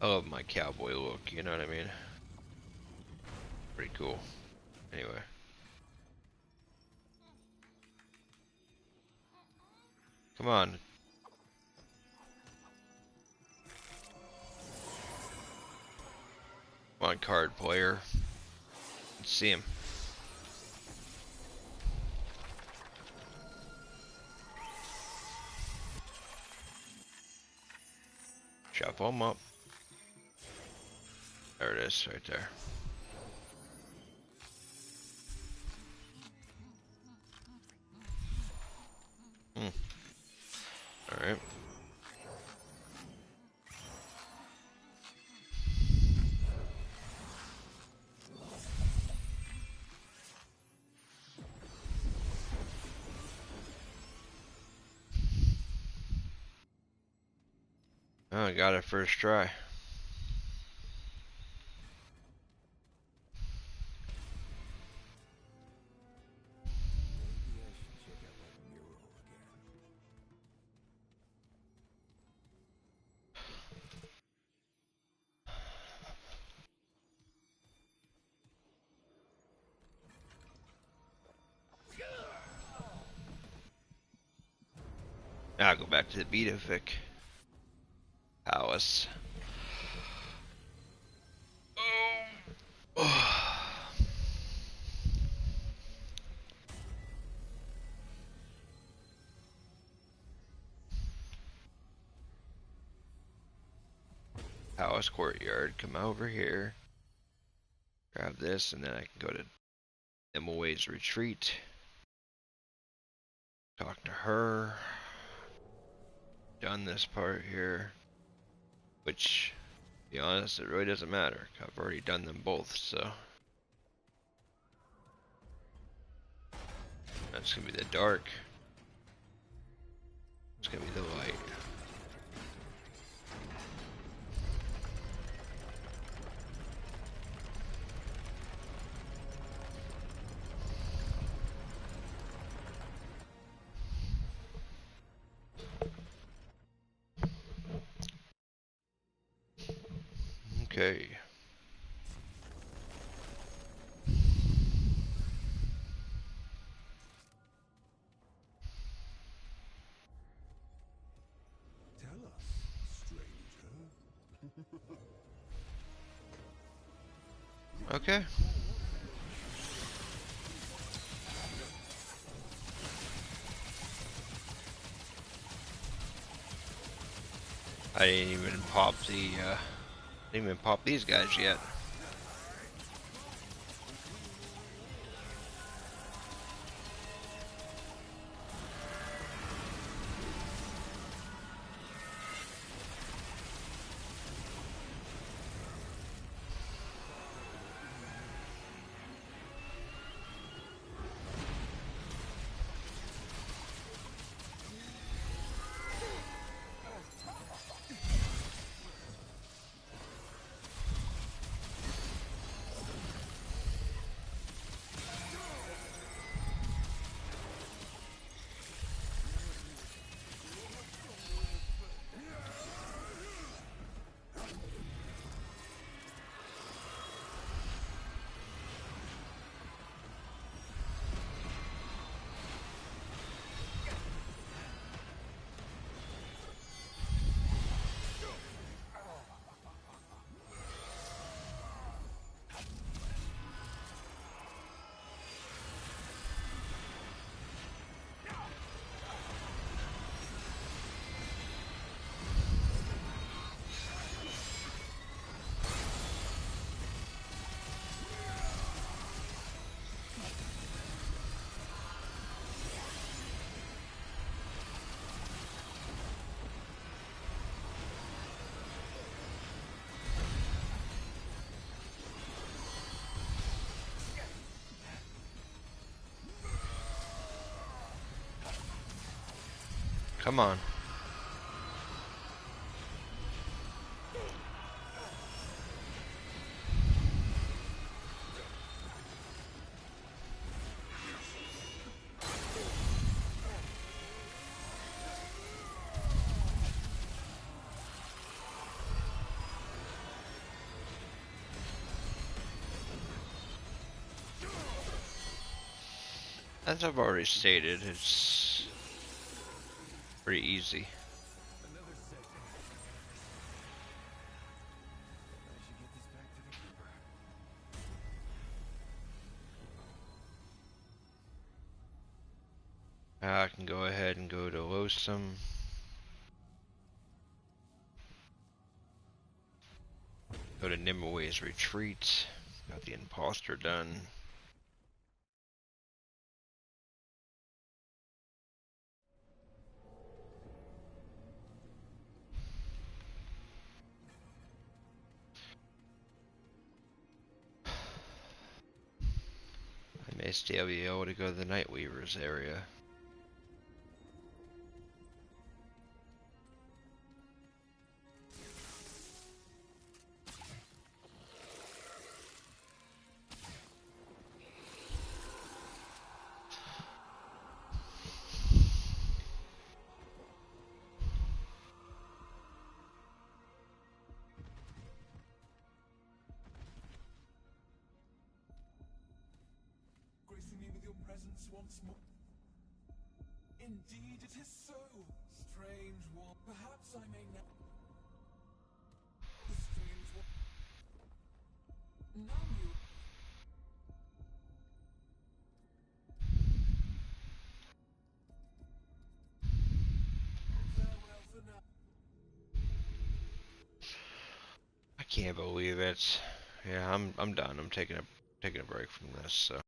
I love my cowboy look, you know what I mean? Pretty cool. Anyway. Come on. Come on, card player. Let's see him. Shuffle him up. There it is, right there. Alright. Oh, I got it first try. Maybe I should check out that mural again. Now I'll go back to the Beatific Palace. Palace Courtyard. Come over here. Grab this, and then I can go to Emmaway's Retreat. Talk to her. Done this part here. Which, to be honest, it really doesn't matter. I've already done them both, so. That's gonna be the dark. It's gonna be the light. Okay. Tell us, stranger. Okay. I didn't even pop didn't even pop these guys yet. Come on. As I've already stated, it's pretty easy. Another set. I should get this back to the keeper. I can go ahead and go to Losum. Go to Nimue Retreat. Got the imposter done. I may still be able to go to the Nightweaver's area. Gracing me with your presence once more. Indeed, it is so. Strange one. Perhaps I may now. The strange one. Now you. Farewell for now. I can't believe it. Yeah, I'm done. I'm taking a break from this. So.